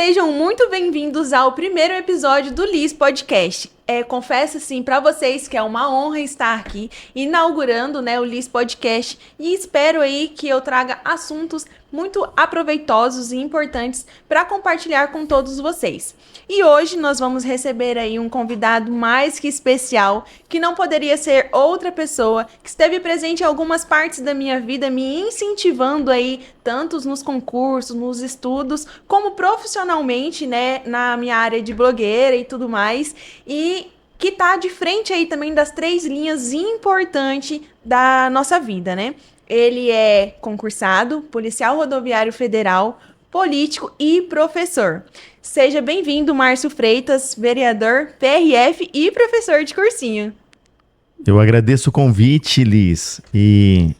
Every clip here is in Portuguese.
Sejam muito bem-vindos ao primeiro episódio do Liz Podcast. Confesso assim para vocês que é uma honra estar aqui inaugurando, né, o Liz Podcast, e espero aí que eu traga assuntos muito aproveitosos e importantes para compartilhar com todos vocês. E hoje nós vamos receber aí um convidado mais que especial, que não poderia ser outra pessoa, que esteve presente em algumas partes da minha vida, me incentivando aí, tanto nos concursos, nos estudos, como profissionalmente, né, na minha área de blogueira e tudo mais, e que está de frente aí também das 3 linhas importantes da nossa vida, né? Ele é concursado, policial rodoviário federal, político e professor. Seja bem-vindo, Márcio Freitas, vereador, PRF e professor de cursinho. Eu agradeço o convite, Liz, e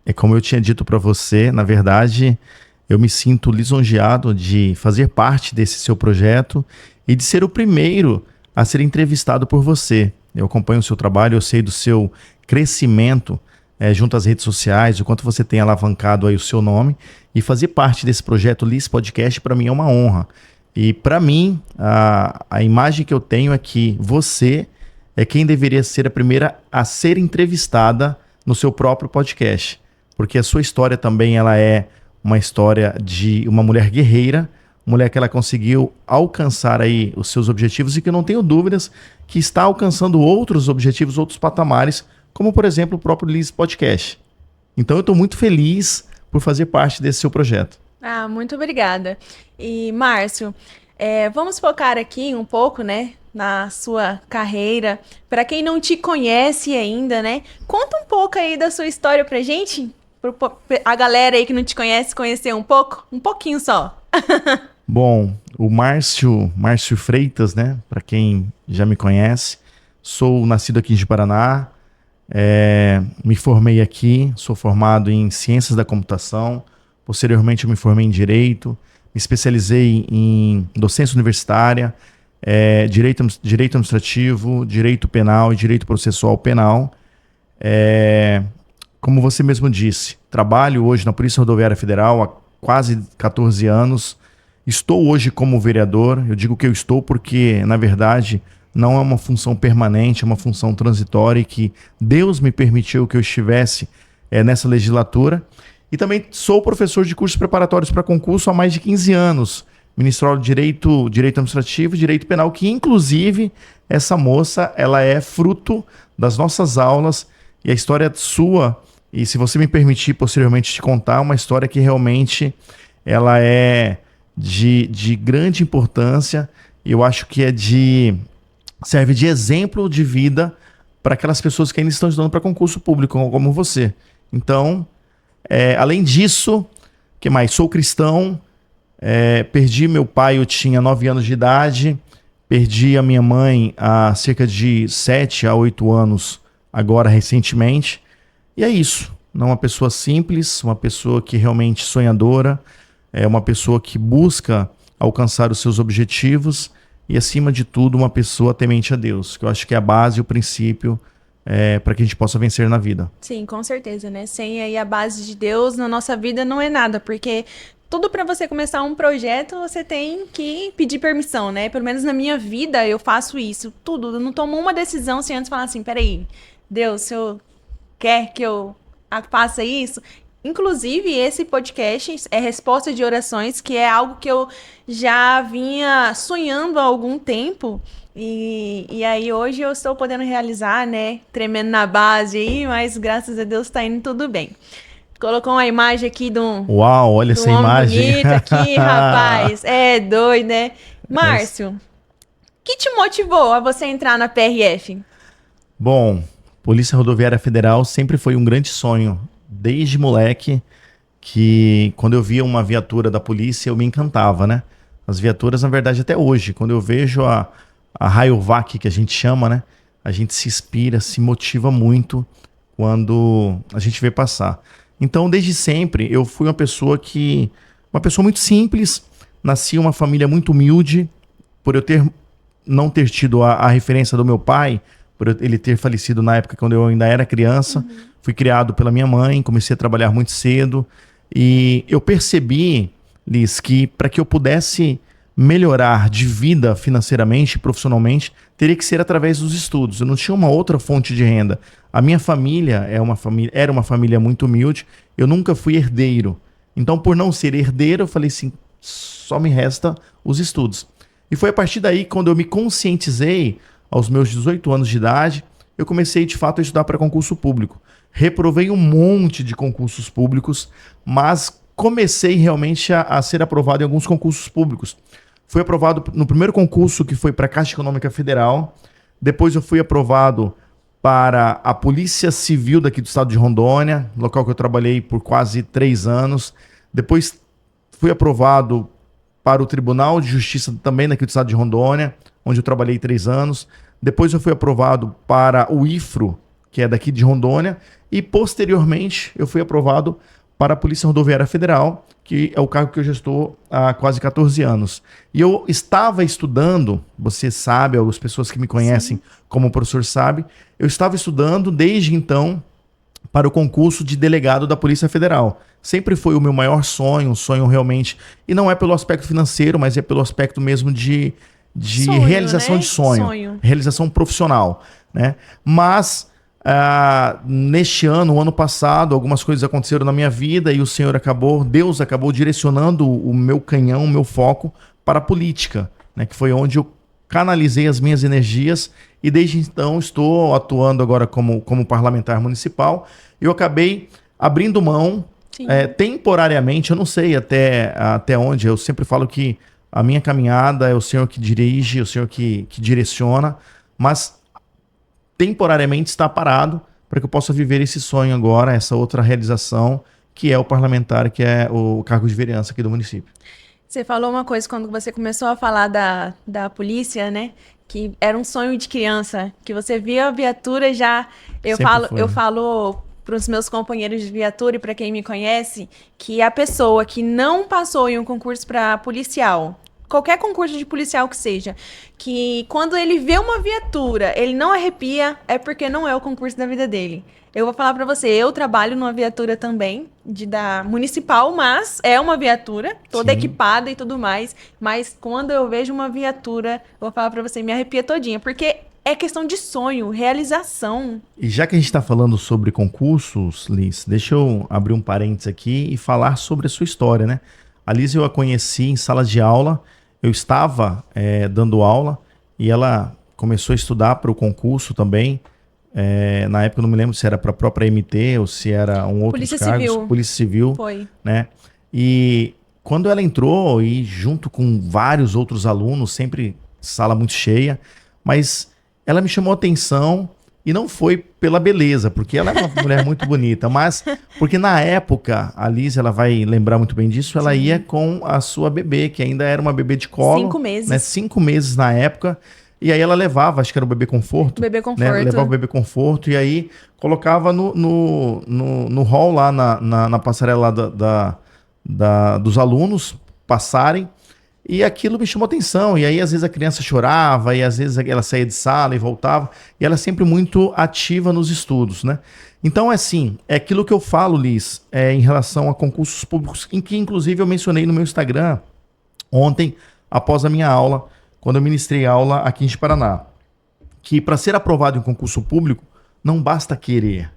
é como eu tinha dito para você, na verdade, eu me sinto lisonjeado de fazer parte desse seu projeto e de ser o primeiro a ser entrevistado por você. Eu acompanho o seu trabalho, eu sei do seu crescimento junto às redes sociais, o quanto você tem alavancado aí o seu nome, e fazer parte desse projeto Liz Podcast para mim é uma honra. E para mim, a imagem que eu tenho é que você é quem deveria ser a primeira a ser entrevistada no seu próprio podcast, porque a sua história também ela é uma história de uma mulher guerreira, mulher que ela conseguiu alcançar aí os seus objetivos e que eu não tenho dúvidas que está alcançando outros objetivos, outros patamares, como por exemplo o próprio Liz Podcast. Então eu estou muito feliz por fazer parte desse seu projeto. Muito obrigada. E Márcio, vamos focar aqui um pouco, né, na sua carreira. Para quem não te conhece ainda, né, conta um pouco aí da sua história pra gente, a galera aí que não te conhece conhecer um pouquinho só. Bom, o Márcio Freitas, né? Para quem já me conhece, sou nascido aqui em Paraná, me formei aqui, sou formado em Ciências da Computação, posteriormente eu me formei em Direito, me especializei em docência universitária, Direito Administrativo, Direito Penal e Direito Processual Penal. Como você mesmo disse, trabalho hoje na Polícia Rodoviária Federal há quase 14 anos. Estou hoje como vereador. Eu digo que eu estou porque, na verdade, não é uma função permanente, é uma função transitória e que Deus me permitiu que eu estivesse nessa legislatura. E também sou professor de cursos preparatórios para concurso há mais de 15 anos. Ministro de Direito Administrativo e Direito Penal, que inclusive essa moça ela é fruto das nossas aulas e a história sua. E se você me permitir posteriormente te contar, uma história que realmente ela é de grande importância. Eu acho que serve de exemplo de vida para aquelas pessoas que ainda estão estudando para concurso público, como você. Então, além disso, que mais? Sou cristão, perdi meu pai, eu tinha 9 anos de idade, perdi a minha mãe há cerca de 7 a 8 anos, agora recentemente. E é isso, não uma pessoa simples, uma pessoa que realmente sonhadora, uma pessoa que busca alcançar os seus objetivos e, acima de tudo, uma pessoa temente a Deus, que eu acho que é a base e o princípio para que a gente possa vencer na vida. Sim, com certeza, né? Sem aí a base de Deus na nossa vida não é nada, porque tudo para você começar um projeto, você tem que pedir permissão, né? Pelo menos na minha vida eu faço isso, tudo. Eu não tomo uma decisão sem antes falar assim, peraí, Deus, se eu quer que eu faça isso? Inclusive, esse podcast é resposta de orações, que é algo que eu já vinha sonhando há algum tempo. E aí hoje eu estou podendo realizar, né? Tremendo na base aí, mas graças a Deus está indo tudo bem. Colocou uma imagem aqui de um... Uau, olha essa imagem. Bonito aqui, rapaz. É doido, né? Márcio, que te motivou a você entrar na PRF? Bom, Polícia Rodoviária Federal sempre foi um grande sonho. Desde moleque, que quando eu via uma viatura da polícia, eu me encantava, né? As viaturas, na verdade, até hoje, quando eu vejo a Rayovac, que a gente chama, né? A gente se inspira, se motiva muito quando a gente vê passar. Então, desde sempre, eu fui uma pessoa muito simples, nasci em uma família muito humilde, por eu não ter tido a referência do meu pai, por ele ter falecido na época quando eu ainda era criança. Fui criado pela minha mãe, comecei a trabalhar muito cedo e eu percebi, Liz, que para que eu pudesse melhorar de vida financeiramente, profissionalmente, teria que ser através dos estudos. Eu não tinha uma outra fonte de renda. A minha família era uma família muito humilde, eu nunca fui herdeiro. Então, por não ser herdeiro, eu falei assim, só me resta os estudos. E foi a partir daí, quando eu me conscientizei, aos meus 18 anos de idade, eu comecei de fato a estudar para concurso público. Reprovei um monte de concursos públicos, mas comecei realmente a ser aprovado em alguns concursos públicos. Fui aprovado no primeiro concurso, que foi para a Caixa Econômica Federal. Depois eu fui aprovado para a Polícia Civil daqui do estado de Rondônia, local que eu trabalhei por quase 3 anos. Depois fui aprovado para o Tribunal de Justiça também daqui do estado de Rondônia, onde eu trabalhei 3 anos. Depois eu fui aprovado para o IFRO, que é daqui de Rondônia. E posteriormente eu fui aprovado para a Polícia Rodoviária Federal, que é o cargo que eu já estou há quase 14 anos. E eu estava estudando, você sabe, algumas pessoas que me conhecem como o professor sabe, eu estava estudando desde então para o concurso de delegado da Polícia Federal. Sempre foi o meu maior sonho, um sonho realmente, e não é pelo aspecto financeiro, mas é pelo aspecto mesmo de sonho, realização, né? De sonho, realização profissional, né? Mas neste ano, o ano passado, algumas coisas aconteceram na minha vida e Deus acabou direcionando o meu canhão, o meu foco para a política, né? Que foi onde eu canalizei as minhas energias e desde então estou atuando agora como parlamentar municipal. Eu acabei abrindo mão temporariamente, eu não sei até onde, eu sempre falo que a minha caminhada é o Senhor que dirige, o Senhor que direciona, mas temporariamente está parado para que eu possa viver esse sonho agora, essa outra realização, que é o parlamentar, que é o cargo de vereança aqui do município. Você falou uma coisa quando você começou a falar da polícia, né? Que era um sonho de criança, que você via a viatura já... Eu falo para os meus companheiros de viatura e para quem me conhece, que a pessoa que não passou em um concurso para policial, qualquer concurso de policial que seja, que quando ele vê uma viatura, ele não arrepia, é porque não é o concurso da vida dele. Eu vou falar pra você, eu trabalho numa viatura também, da municipal, mas é uma viatura, toda equipada e tudo mais, mas quando eu vejo uma viatura, eu vou falar pra você, me arrepia todinha, porque é questão de sonho, realização. E já que a gente está falando sobre concursos, Liz, deixa eu abrir um parênteses aqui e falar sobre a sua história, né? A Liz eu a conheci em sala de aula, eu estava dando aula e ela começou a estudar para o concurso também. Na época eu não me lembro se era para a própria MT ou se era um outro cargo. Polícia Civil. Foi. Né? E quando ela entrou, e junto com vários outros alunos, sempre sala muito cheia, mas ela me chamou a atenção. E não foi pela beleza, porque ela é uma mulher muito bonita, mas porque na época, a Liz, ela vai lembrar muito bem disso, ela ia com a sua bebê, que ainda era uma bebê de colo. 5 meses. Né, 5 meses na época. E aí ela levava, acho que era o bebê conforto. Bebê conforto. Né, levava o bebê conforto e aí colocava no hall lá, na passarela lá dos alunos passarem. E aquilo me chamou atenção, e aí às vezes a criança chorava, e às vezes ela saía de sala e voltava, e ela é sempre muito ativa nos estudos, né? Então, assim, é aquilo que eu falo, Liz, em relação a concursos públicos, em que inclusive eu mencionei no meu Instagram ontem, após a minha aula, quando eu ministrei aula aqui em Paraná, que para ser aprovado em concurso público, não basta querer,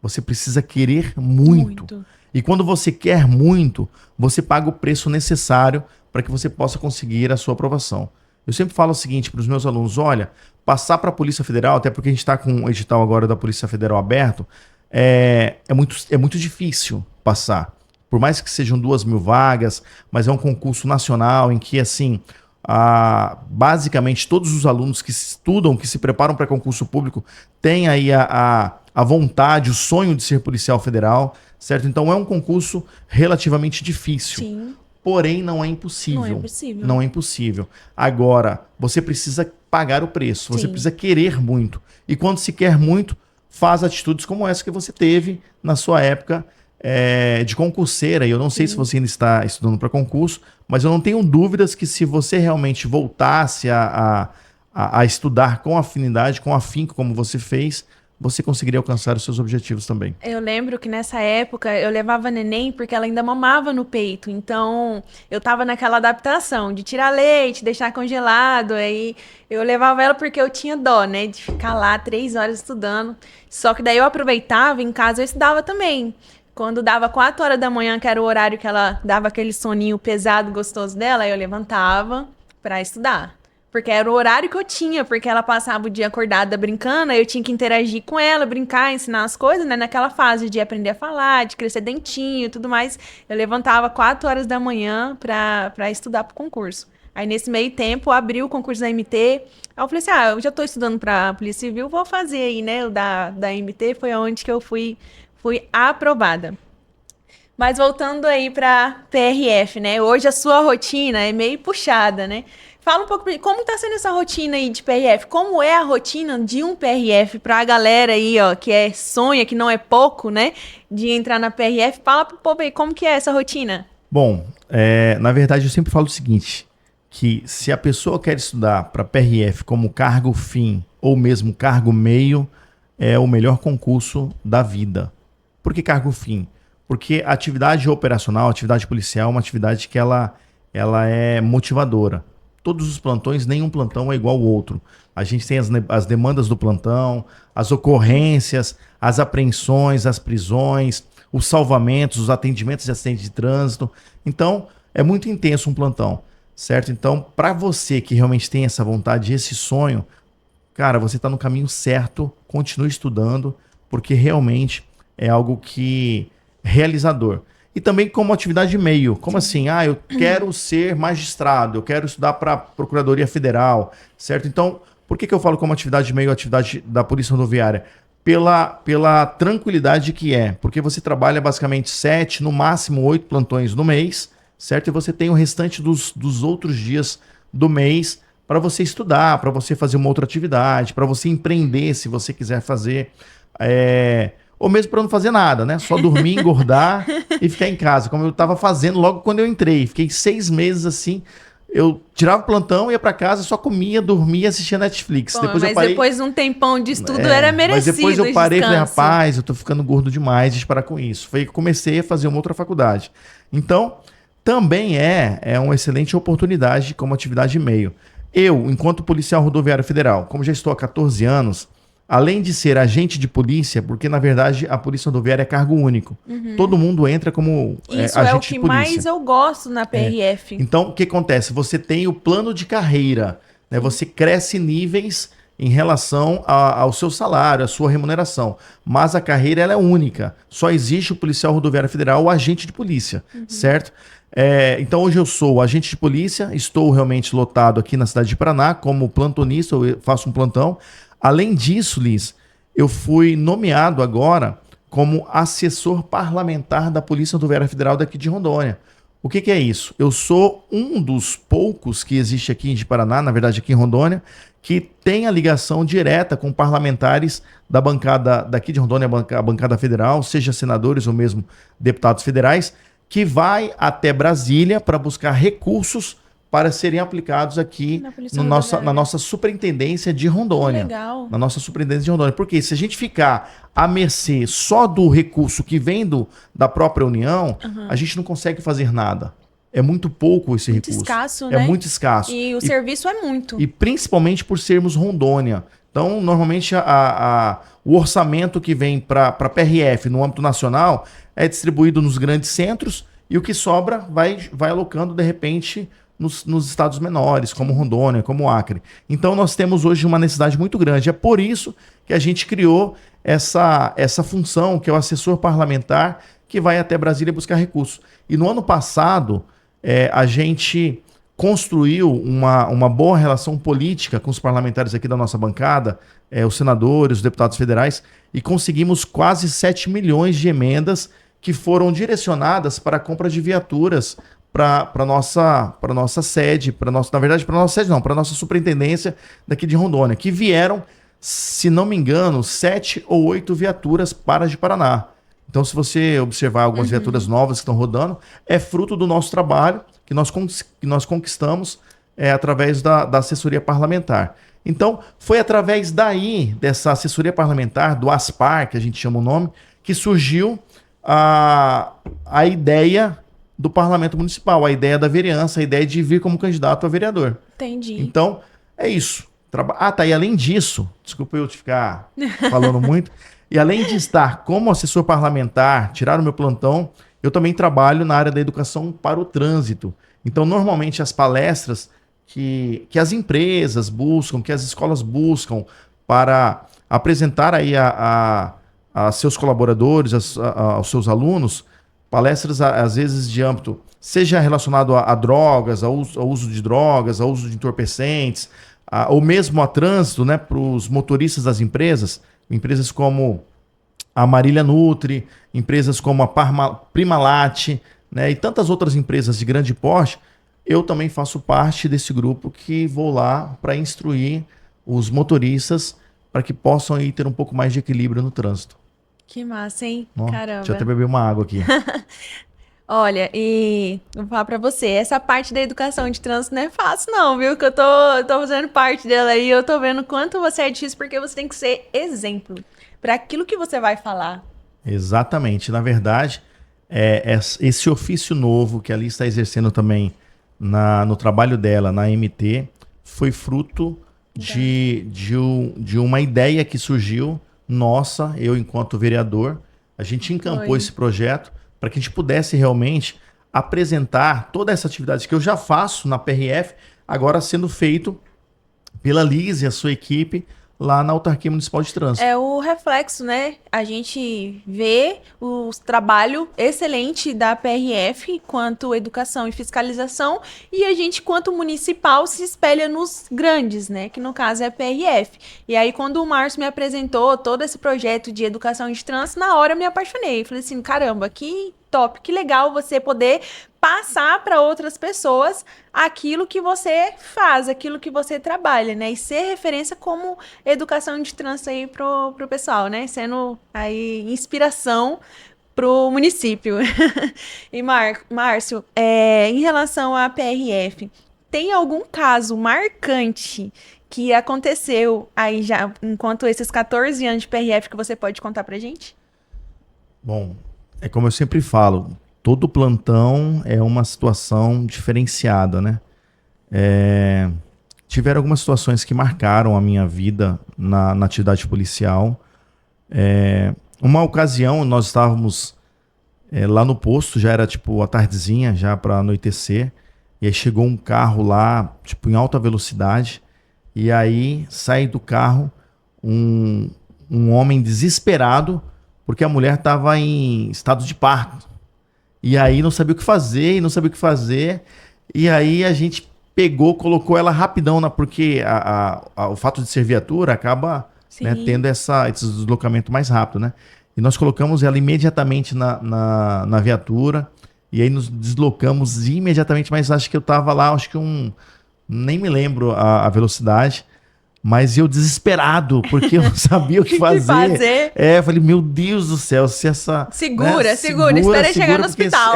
você precisa querer muito. E quando você quer muito, você paga o preço necessário para que você possa conseguir a sua aprovação. Eu sempre falo o seguinte para os meus alunos, olha, passar para a Polícia Federal, até porque a gente está com o edital agora da Polícia Federal aberto, é muito difícil passar. Por mais que sejam 2.000 vagas, mas é um concurso nacional em que, assim, basicamente todos os alunos que estudam, que se preparam para concurso público, têm aí a vontade, o sonho de ser policial federal, certo? Então é um concurso relativamente difícil. Sim. Porém, não é impossível. Não é impossível. Não é impossível. Agora, você precisa pagar o preço, você precisa querer muito. E quando se quer muito, faz atitudes como essa que você teve na sua época de concurseira. E eu não sei se você ainda está estudando para concurso, mas eu não tenho dúvidas que se você realmente voltasse a estudar com afinidade, com afinco, como você fez, você conseguiria alcançar os seus objetivos também. Eu lembro que nessa época eu levava a neném porque ela ainda mamava no peito. Então eu tava naquela adaptação de tirar leite, deixar congelado. Aí eu levava ela porque eu tinha dó, né? De ficar lá 3 horas estudando. Só que daí eu aproveitava, em casa eu estudava também. Quando dava 4 horas da manhã, que era o horário que ela dava aquele soninho pesado, gostoso dela, aí eu levantava pra estudar. Porque era o horário que eu tinha, porque ela passava o dia acordada brincando, aí eu tinha que interagir com ela, brincar, ensinar as coisas, né? Naquela fase de aprender a falar, de crescer dentinho e tudo mais. Eu levantava 4 horas da manhã pra estudar pro concurso. Aí nesse meio tempo, abriu o concurso da MT. Aí eu falei assim, eu já tô estudando pra Polícia Civil, vou fazer aí, né? O da MT foi onde que eu fui aprovada. Mas voltando aí pra PRF, né? Hoje a sua rotina é meio puxada, né? Fala um pouco pra mim, como tá sendo essa rotina aí de PRF? Como é a rotina de um PRF pra galera aí, ó, que sonha, que não é pouco, né? De entrar na PRF. Fala pro povo aí, como que é essa rotina? Bom, na verdade eu sempre falo o seguinte, que se a pessoa quer estudar para PRF como cargo fim ou mesmo cargo meio, é o melhor concurso da vida. Por que cargo fim? Porque a atividade operacional, a atividade policial é uma atividade que ela é motivadora. Todos os plantões, nenhum plantão é igual ao outro. A gente tem as demandas do plantão, as ocorrências, as apreensões, as prisões, os salvamentos, os atendimentos de acidente de trânsito. Então, é muito intenso um plantão, certo? Então, para você que realmente tem essa vontade, esse sonho, cara, você está no caminho certo, continue estudando, porque realmente é algo que é realizador. E também como atividade meio. Como assim? Eu quero ser magistrado, eu quero estudar para Procuradoria Federal, certo? Então, por que eu falo como atividade meio, atividade da Polícia Rodoviária? Pela tranquilidade que é. Porque você trabalha basicamente 7, no máximo 8 plantões no mês, certo? E você tem o restante dos outros dias do mês para você estudar, para você fazer uma outra atividade, para você empreender, se você quiser fazer. Ou mesmo para não fazer nada, né? Só dormir, engordar e ficar em casa, como eu estava fazendo logo quando eu entrei. Fiquei 6 meses assim, eu tirava o plantão, ia para casa, só comia, dormia, assistia Netflix. Bom, depois de um tempão de estudo era merecido. Mas depois eu parei e falei, rapaz, eu tô ficando gordo demais, deixa eu parar com isso. Foi que comecei a fazer uma outra faculdade. Então, também é uma excelente oportunidade como atividade meio. Eu, enquanto policial rodoviário federal, como já estou há 14 anos, além de ser agente de polícia, porque na verdade a polícia rodoviária é cargo único. Todo mundo entra como Isso agente de polícia. é o que mais eu gosto na PRF. Então, o que acontece? Você tem o plano de carreira, né? Você cresce níveis em relação ao seu salário, à sua remuneração. Mas a carreira ela é única. Só existe o policial rodoviário federal, o agente de polícia, certo? Então hoje eu sou agente de polícia, estou realmente lotado aqui na cidade de Paraná como plantonista, eu faço um plantão. Além disso, Liz, eu fui nomeado agora como assessor parlamentar da Polícia Rodoviária Federal daqui de Rondônia. O que é isso? Eu sou um dos poucos que existe aqui de Paraná, na verdade aqui em Rondônia, que tem a ligação direta com parlamentares da bancada daqui de Rondônia, a bancada federal, seja senadores ou mesmo deputados federais, que vai até Brasília para buscar recursos para serem aplicados aqui na nossa superintendência de Rondônia. Legal. Na nossa superintendência de Rondônia. Porque se a gente ficar à mercê só do recurso que vem da própria União, a gente não consegue fazer nada. É muito pouco esse recurso. Muito escasso, né? É muito escasso. E o serviço é muito. E principalmente por sermos Rondônia. Então, normalmente, o orçamento que vem para a PRF no âmbito nacional é distribuído nos grandes centros e o que sobra vai alocando, de repente, nos estados menores, como Rondônia, como Acre. Então nós temos hoje uma necessidade muito grande. É por isso que a gente criou essa função, que é o assessor parlamentar, que vai até Brasília buscar recursos. E no ano passado, a gente construiu uma boa relação política com os parlamentares aqui da nossa bancada, os senadores, os deputados federais, e conseguimos quase 7 milhões de emendas que foram direcionadas para a compra de viaturas para nossa sede, para nossa superintendência daqui de Rondônia, que vieram, se não me engano, 7 ou 8 viaturas para de Paraná. Então, se você observar algumas viaturas novas que estão rodando, é fruto do nosso trabalho que nós conquistamos através da assessoria parlamentar. Então, foi através daí, dessa assessoria parlamentar, do ASPAR, que a gente chama o nome, que surgiu a ideia do parlamento municipal, a ideia da vereança, a ideia de vir como candidato a vereador. Entendi. Então, é isso. Tá, e além disso, desculpa eu te ficar falando muito, e além de estar como assessor parlamentar, tirar o meu plantão, eu também trabalho na área da educação para o trânsito. Então, normalmente, as palestras que as empresas buscam, que as escolas buscam para apresentar aí a seus colaboradores, aos seus alunos, palestras, às vezes, de âmbito, seja relacionado a drogas, ao uso de drogas, ao uso de entorpecentes, ou mesmo a trânsito, né, para os motoristas das empresas como a Marília Nutri, empresas como a Primalat, né, e tantas outras empresas de grande porte. Eu também faço parte desse grupo que vou lá para instruir os motoristas para que possam aí ter um pouco mais de equilíbrio no trânsito. Que massa, hein? Caramba. Deixa eu até beber uma água aqui. Olha, e vou falar pra você, essa parte da educação de trânsito não é fácil não, viu? Que eu tô fazendo parte dela aí, eu tô vendo quanto você é difícil, porque você tem que ser exemplo para aquilo que você vai falar. Exatamente. Na verdade, esse ofício novo que a Ali está exercendo também no trabalho dela, na MT, foi fruto de uma ideia que surgiu, nossa, eu enquanto vereador, a gente encampou esse projeto para que a gente pudesse realmente apresentar toda essa atividade que eu já faço na PRF, agora sendo feito pela Liz e a sua equipe lá na Autarquia Municipal de Trânsito. É o reflexo, né? A gente vê o trabalho excelente da PRF quanto educação e fiscalização, e a gente, quanto municipal, se espelha nos grandes, né? Que no caso é a PRF. E aí, quando o Márcio me apresentou todo esse projeto de educação de trânsito, na hora eu me apaixonei. Falei assim, caramba, que top, que legal você poder passar para outras pessoas aquilo que você faz, aquilo que você trabalha, né? E ser referência como educação de trânsito aí pro pessoal, né? Sendo aí inspiração pro município. E Márcio, em relação à PRF, tem algum caso marcante que aconteceu aí já enquanto esses 14 anos de PRF que você pode contar pra gente? Bom, é como eu sempre falo, todo plantão é uma situação diferenciada, né? Tiveram algumas situações que marcaram a minha vida na atividade policial. Uma ocasião, nós estávamos lá no posto, já era tipo a tardezinha, já para anoitecer, e aí chegou um carro lá, tipo em alta velocidade, e aí sai do carro um homem desesperado, porque a mulher estava em estado de parto. E aí não sabia o que fazer, e aí a gente pegou, colocou ela rapidão, porque o fato de ser viatura acaba, né, tendo esse deslocamento mais rápido, né? E nós colocamos ela imediatamente na viatura, e aí nos deslocamos imediatamente, mas acho que eu estava lá, nem me lembro a velocidade, mas eu desesperado, porque eu não sabia o que fazer. Eu falei, meu Deus do céu, se essa... Segura, espera chegar no hospital.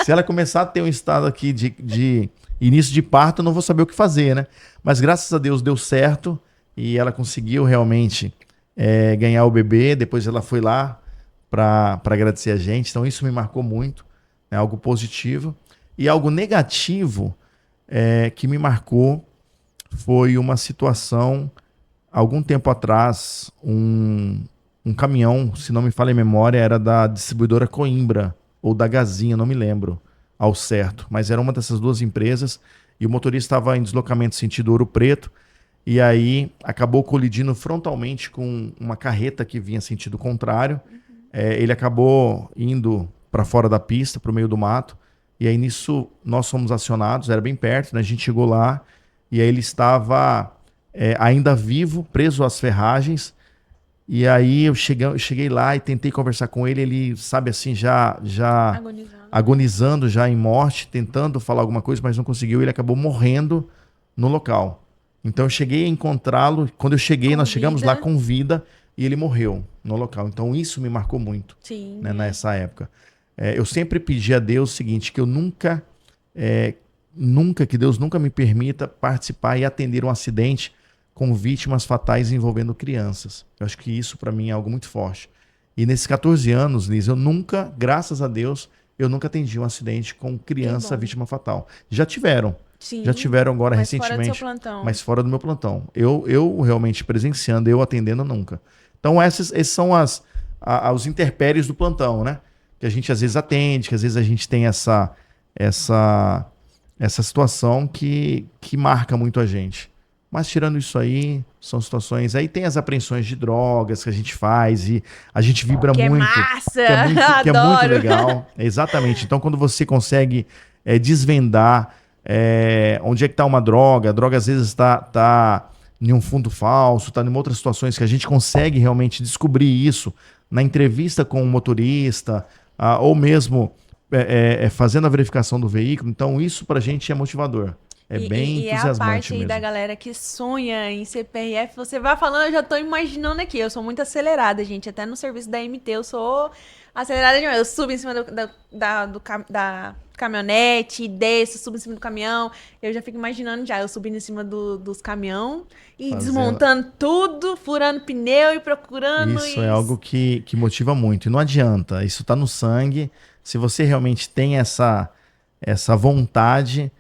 Se ela começar a ter um estado aqui de início de parto, eu não vou saber o que fazer, né? Mas graças a Deus deu certo, e ela conseguiu realmente ganhar o bebê. Depois ela foi lá para agradecer a gente, então isso me marcou muito, né? Algo positivo. E algo negativo que me marcou foi uma situação, algum tempo atrás, um caminhão, se não me falha a memória, era da distribuidora Coimbra, ou da Gazinha, não me lembro ao certo, mas era uma dessas duas empresas, e o motorista estava em deslocamento sentido Ouro Preto, e aí acabou colidindo frontalmente com uma carreta que vinha sentido contrário. Ele acabou indo para fora da pista, para o meio do mato, e aí nisso nós fomos acionados, era bem perto, né? A gente chegou lá, e aí ele estava ainda vivo, preso às ferragens, e aí eu cheguei lá e tentei conversar com ele, ele, sabe assim, já agonizando já em morte, tentando falar alguma coisa, mas não conseguiu, ele acabou morrendo no local. Então eu cheguei a encontrá-lo, quando eu cheguei, nós chegamos lá com vida, e ele morreu no local. Então isso me marcou muito, né, nessa época. Eu sempre pedi a Deus o seguinte, que eu que Deus nunca me permita participar e atender um acidente com vítimas fatais envolvendo crianças. Eu acho que isso, para mim, é algo muito forte. E nesses 14 anos, Liz, eu nunca, graças a Deus, eu nunca atendi um acidente com criança vítima fatal. Já tiveram. Sim, Já tiveram agora mas recentemente. fora do seu plantão. Mas fora do meu plantão. Eu realmente presenciando, eu atendendo nunca. Então esses são os intempéries do plantão, né? Que a gente às vezes atende, que às vezes a gente tem essa situação que marca muito a gente. Mas tirando isso aí, são situações... Aí tem as apreensões de drogas que a gente faz e a gente vibra Que muito. é massa! Que é muito Adoro! legal. Exatamente. Então quando você consegue desvendar onde é que está uma droga, a droga às vezes está em um fundo falso, está em outras situações que a gente consegue realmente descobrir isso na entrevista com o motorista, ou mesmo fazendo a verificação do veículo. Então isso pra gente é motivador. É bem e é a entusiasmante parte aí mesmo. da galera que sonha em ser PRF. Você vai falando, eu já tô imaginando aqui. Eu sou muito acelerada, gente. Até no serviço da MT eu sou acelerada demais. Eu subo em cima da caminhonete, desço, subo em cima do caminhão. Eu já fico imaginando já. Eu subindo em cima dos caminhão e desmontando tudo, furando pneu e procurando. Isso é algo que motiva muito. E não adianta. Isso tá no sangue. Se você realmente tem essa vontade...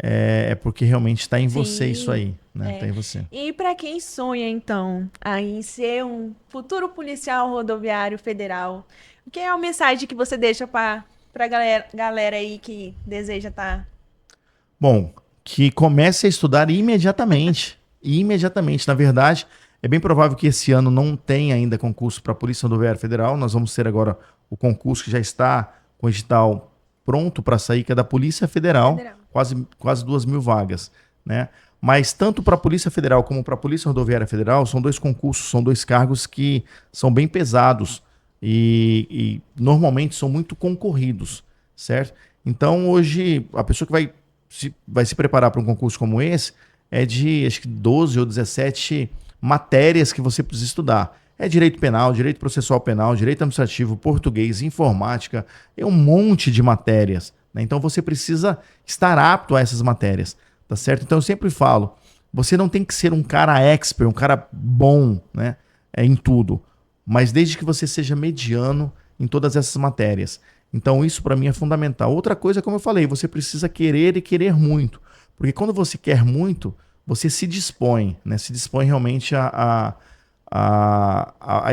É porque realmente está em você isso aí, né? Tá em você. E para quem sonha, então, em ser um futuro policial rodoviário federal, o que é a mensagem que você deixa para galera aí que deseja estar... Bom, que comece a estudar imediatamente. Imediatamente. Na verdade, é bem provável que esse ano não tenha ainda concurso para a Polícia Rodoviária Federal. Nós vamos ter agora o concurso que já está com o edital pronto para sair, que é da Polícia Federal. Quase 2.000 vagas, né? Mas tanto para a Polícia Federal como para a Polícia Rodoviária Federal são 2 concursos, são 2 cargos que são bem pesados e normalmente são muito concorridos, certo? Então hoje a pessoa que vai se preparar para um concurso como esse é de acho que 12 ou 17 matérias que você precisa estudar. É direito penal, direito processual penal, direito administrativo, português, informática, é um monte de matérias. Então você precisa estar apto a essas matérias, tá certo? Então eu sempre falo, você não tem que ser um cara expert, um cara bom, né, em tudo, mas desde que você seja mediano em todas essas matérias. Então isso para mim é fundamental. Outra coisa, como eu falei, você precisa querer e querer muito, porque quando você quer muito, você se dispõe, né? Se dispõe realmente a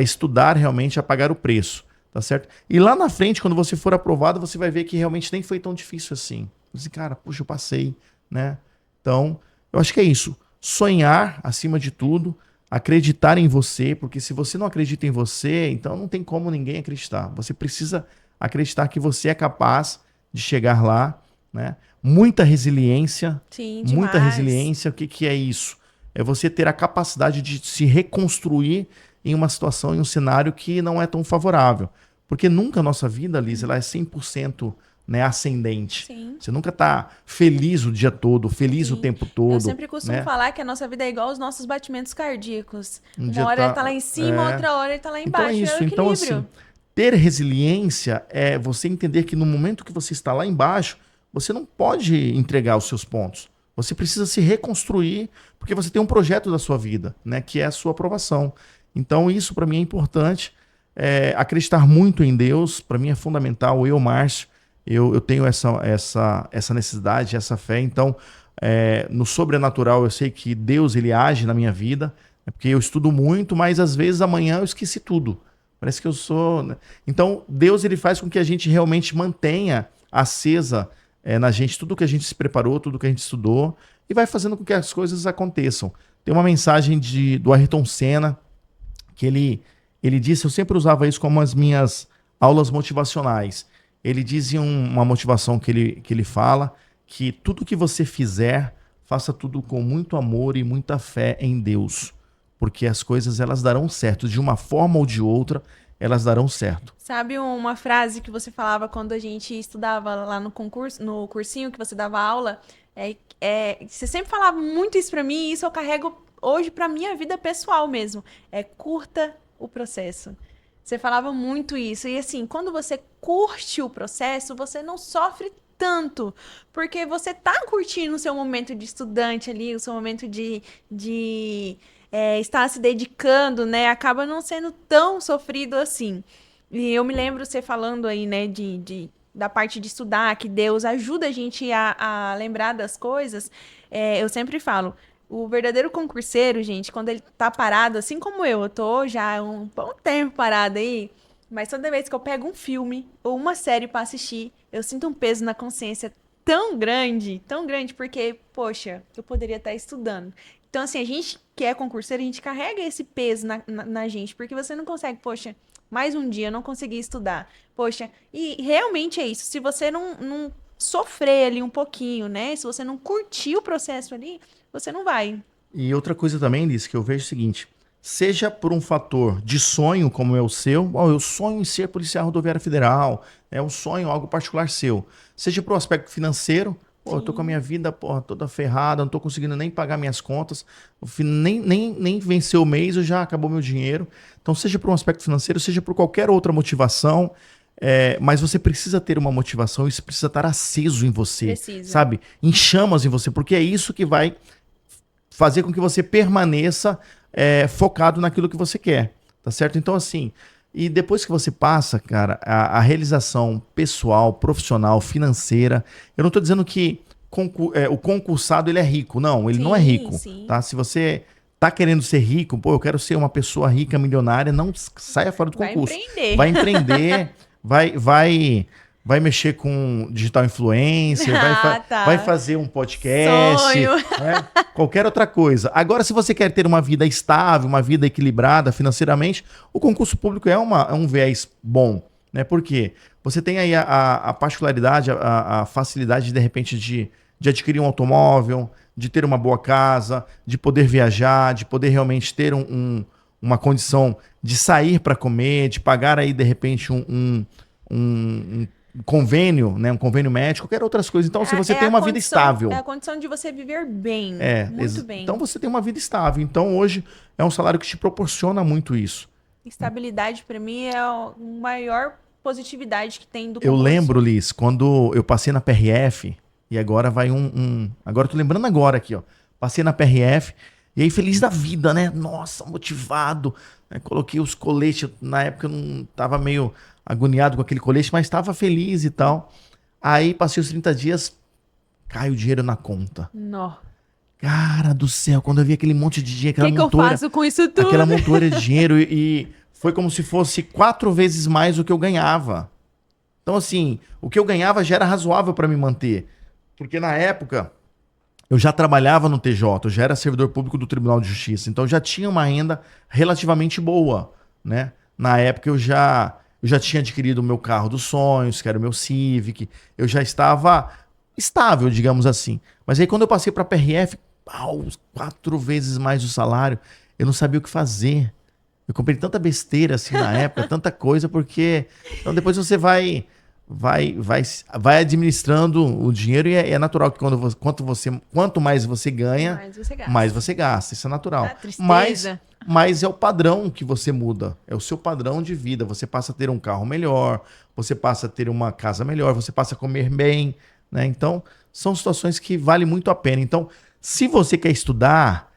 estudar, realmente a pagar o preço. Tá certo? E lá na frente, quando você for aprovado, você vai ver que realmente nem foi tão difícil assim. Você, cara, puxa, eu passei, né? Então, eu acho que é isso. Sonhar, acima de tudo, acreditar em você, porque se você não acredita em você, então não tem como ninguém acreditar. Você precisa acreditar que você é capaz de chegar lá, né? Muita resiliência. Sim, muita demais. resiliência. O que é isso? É você ter a capacidade de se reconstruir em uma situação, em um cenário que não é tão favorável. Porque nunca a nossa vida, Liz, ela é 100%, né, ascendente. Sim. Você nunca tá feliz o dia todo, feliz o tempo todo. Eu sempre costumo né? falar que a nossa vida é igual aos nossos batimentos cardíacos. Dia Uma hora ele tá lá em cima, outra hora ele tá lá embaixo. Então é isso. É o Então, equilíbrio. assim, ter resiliência é você entender que no momento que você está lá embaixo, você não pode entregar os seus pontos. Você precisa se reconstruir, porque você tem um projeto da sua vida, né, que é a sua aprovação. Então, isso para mim é importante. Acreditar muito em Deus, para mim é fundamental. Eu, Márcio, eu tenho essa necessidade, essa fé. Então, no sobrenatural, eu sei que Deus ele age na minha vida, porque eu estudo muito, mas às vezes amanhã eu esqueci tudo. Parece que eu sou... né? Então, Deus ele faz com que a gente realmente mantenha acesa na gente tudo que a gente se preparou, tudo que a gente estudou, e vai fazendo com que as coisas aconteçam. Tem uma mensagem do Ayrton Senna, que ele disse, eu sempre usava isso como as minhas aulas motivacionais. Ele diz em uma motivação que ele fala, que tudo que você fizer, faça tudo com muito amor e muita fé em Deus, porque as coisas elas darão certo, de uma forma ou de outra, elas darão certo. Sabe uma frase que você falava quando a gente estudava lá no cursinho que você dava aula? Você sempre falava muito isso pra mim e isso eu carrego hoje pra minha vida pessoal mesmo. Curta o processo. Você falava muito isso. E assim, quando você curte o processo, você não sofre tanto, porque você tá curtindo o seu momento de estudante ali, o seu momento de estar se dedicando, né? Acaba não sendo tão sofrido assim. E eu me lembro você falando aí, né, da parte de estudar, que Deus ajuda a gente a lembrar das coisas. Eu sempre falo, o verdadeiro concurseiro, gente, quando ele tá parado, assim como eu tô já há um bom tempo parado aí, mas toda vez que eu pego um filme ou uma série pra assistir, eu sinto um peso na consciência tão grande, porque, poxa, eu poderia estar estudando. Então, assim, a gente que é concurseiro, a gente carrega esse peso na gente, porque você não consegue, poxa, mais um dia eu não consegui estudar. Poxa, e realmente é isso. Se você não sofrer ali um pouquinho, né? Se você não curtir o processo ali, você não vai. E outra coisa também, Liz, que eu vejo é o seguinte: seja por um fator de sonho, como é o seu, eu sonho em ser policial rodoviário federal, é um sonho, algo particular seu. Seja por um aspecto financeiro, eu tô com a minha vida, toda ferrada, não tô conseguindo nem pagar minhas contas, nem vencer o mês, já acabou meu dinheiro. Então, seja por um aspecto financeiro, seja por qualquer outra motivação, mas você precisa ter uma motivação, isso precisa estar aceso em você, Precisa. sabe? Em chamas em você, porque é isso que vai fazer com que você permaneça focado naquilo que você quer, tá certo? Então, assim, e depois que você passa, cara, a realização pessoal, profissional, financeira, eu não tô dizendo que o concursado ele é rico, não, ele não é rico, Sim. tá? Se você tá querendo ser rico, eu quero ser uma pessoa rica, milionária, não saia fora do concurso. Vai empreender, vai mexer com digital influencer, vai fazer um podcast, Sonho. né? Qualquer outra coisa. Agora, se você quer ter uma vida estável, uma vida equilibrada financeiramente, o concurso público é um viés bom, né? Por quê? Você tem aí a particularidade, a facilidade, de repente, de adquirir um automóvel, de ter uma boa casa, de poder viajar, de poder realmente ter uma condição de sair para comer, de pagar aí, de repente, um convênio, né, um convênio médico, qualquer outras coisas. Então, se você tem uma vida estável. É a condição de você viver bem, muito bem. Então, você tem uma vida estável. Então, hoje, é um salário que te proporciona muito isso. Estabilidade, para mim, é a maior positividade que tem do Eu concurso. lembro, Liz, quando eu passei na PRF, e agora vai Agora eu tô lembrando agora aqui, ó. Passei na PRF, e aí feliz da vida, né? Nossa, motivado. Né? Coloquei os coletes, na época eu não tava meio agoniado com aquele colete, mas estava feliz e tal. Aí passei os 30 dias, cai o dinheiro na conta. Não. Cara do céu, quando eu vi aquele monte de dinheiro, aquela montoura... O que eu faço com isso tudo? Aquela montoura de dinheiro e foi como se fosse 4 vezes mais o que eu ganhava. Então, assim, o que eu ganhava já era razoável para me manter. Porque na época, eu já trabalhava no TJ, eu já era servidor público do Tribunal de Justiça, então eu já tinha uma renda relativamente boa, né? Na época eu já tinha adquirido o meu carro dos sonhos, que era o meu Civic, eu já estava estável, digamos assim. Mas aí quando eu passei para a PRF, 4 vezes mais o salário, eu não sabia o que fazer. Eu comprei tanta besteira assim na época, tanta coisa, porque então depois você vai administrando o dinheiro e é natural que quanto mais você ganha, mais você gasta. Isso é natural. Mas é o padrão que você muda. É o seu padrão de vida. Você passa a ter um carro melhor, você passa a ter uma casa melhor, você passa a comer bem, né? Então, são situações que valem muito a pena. Então, se você quer estudar,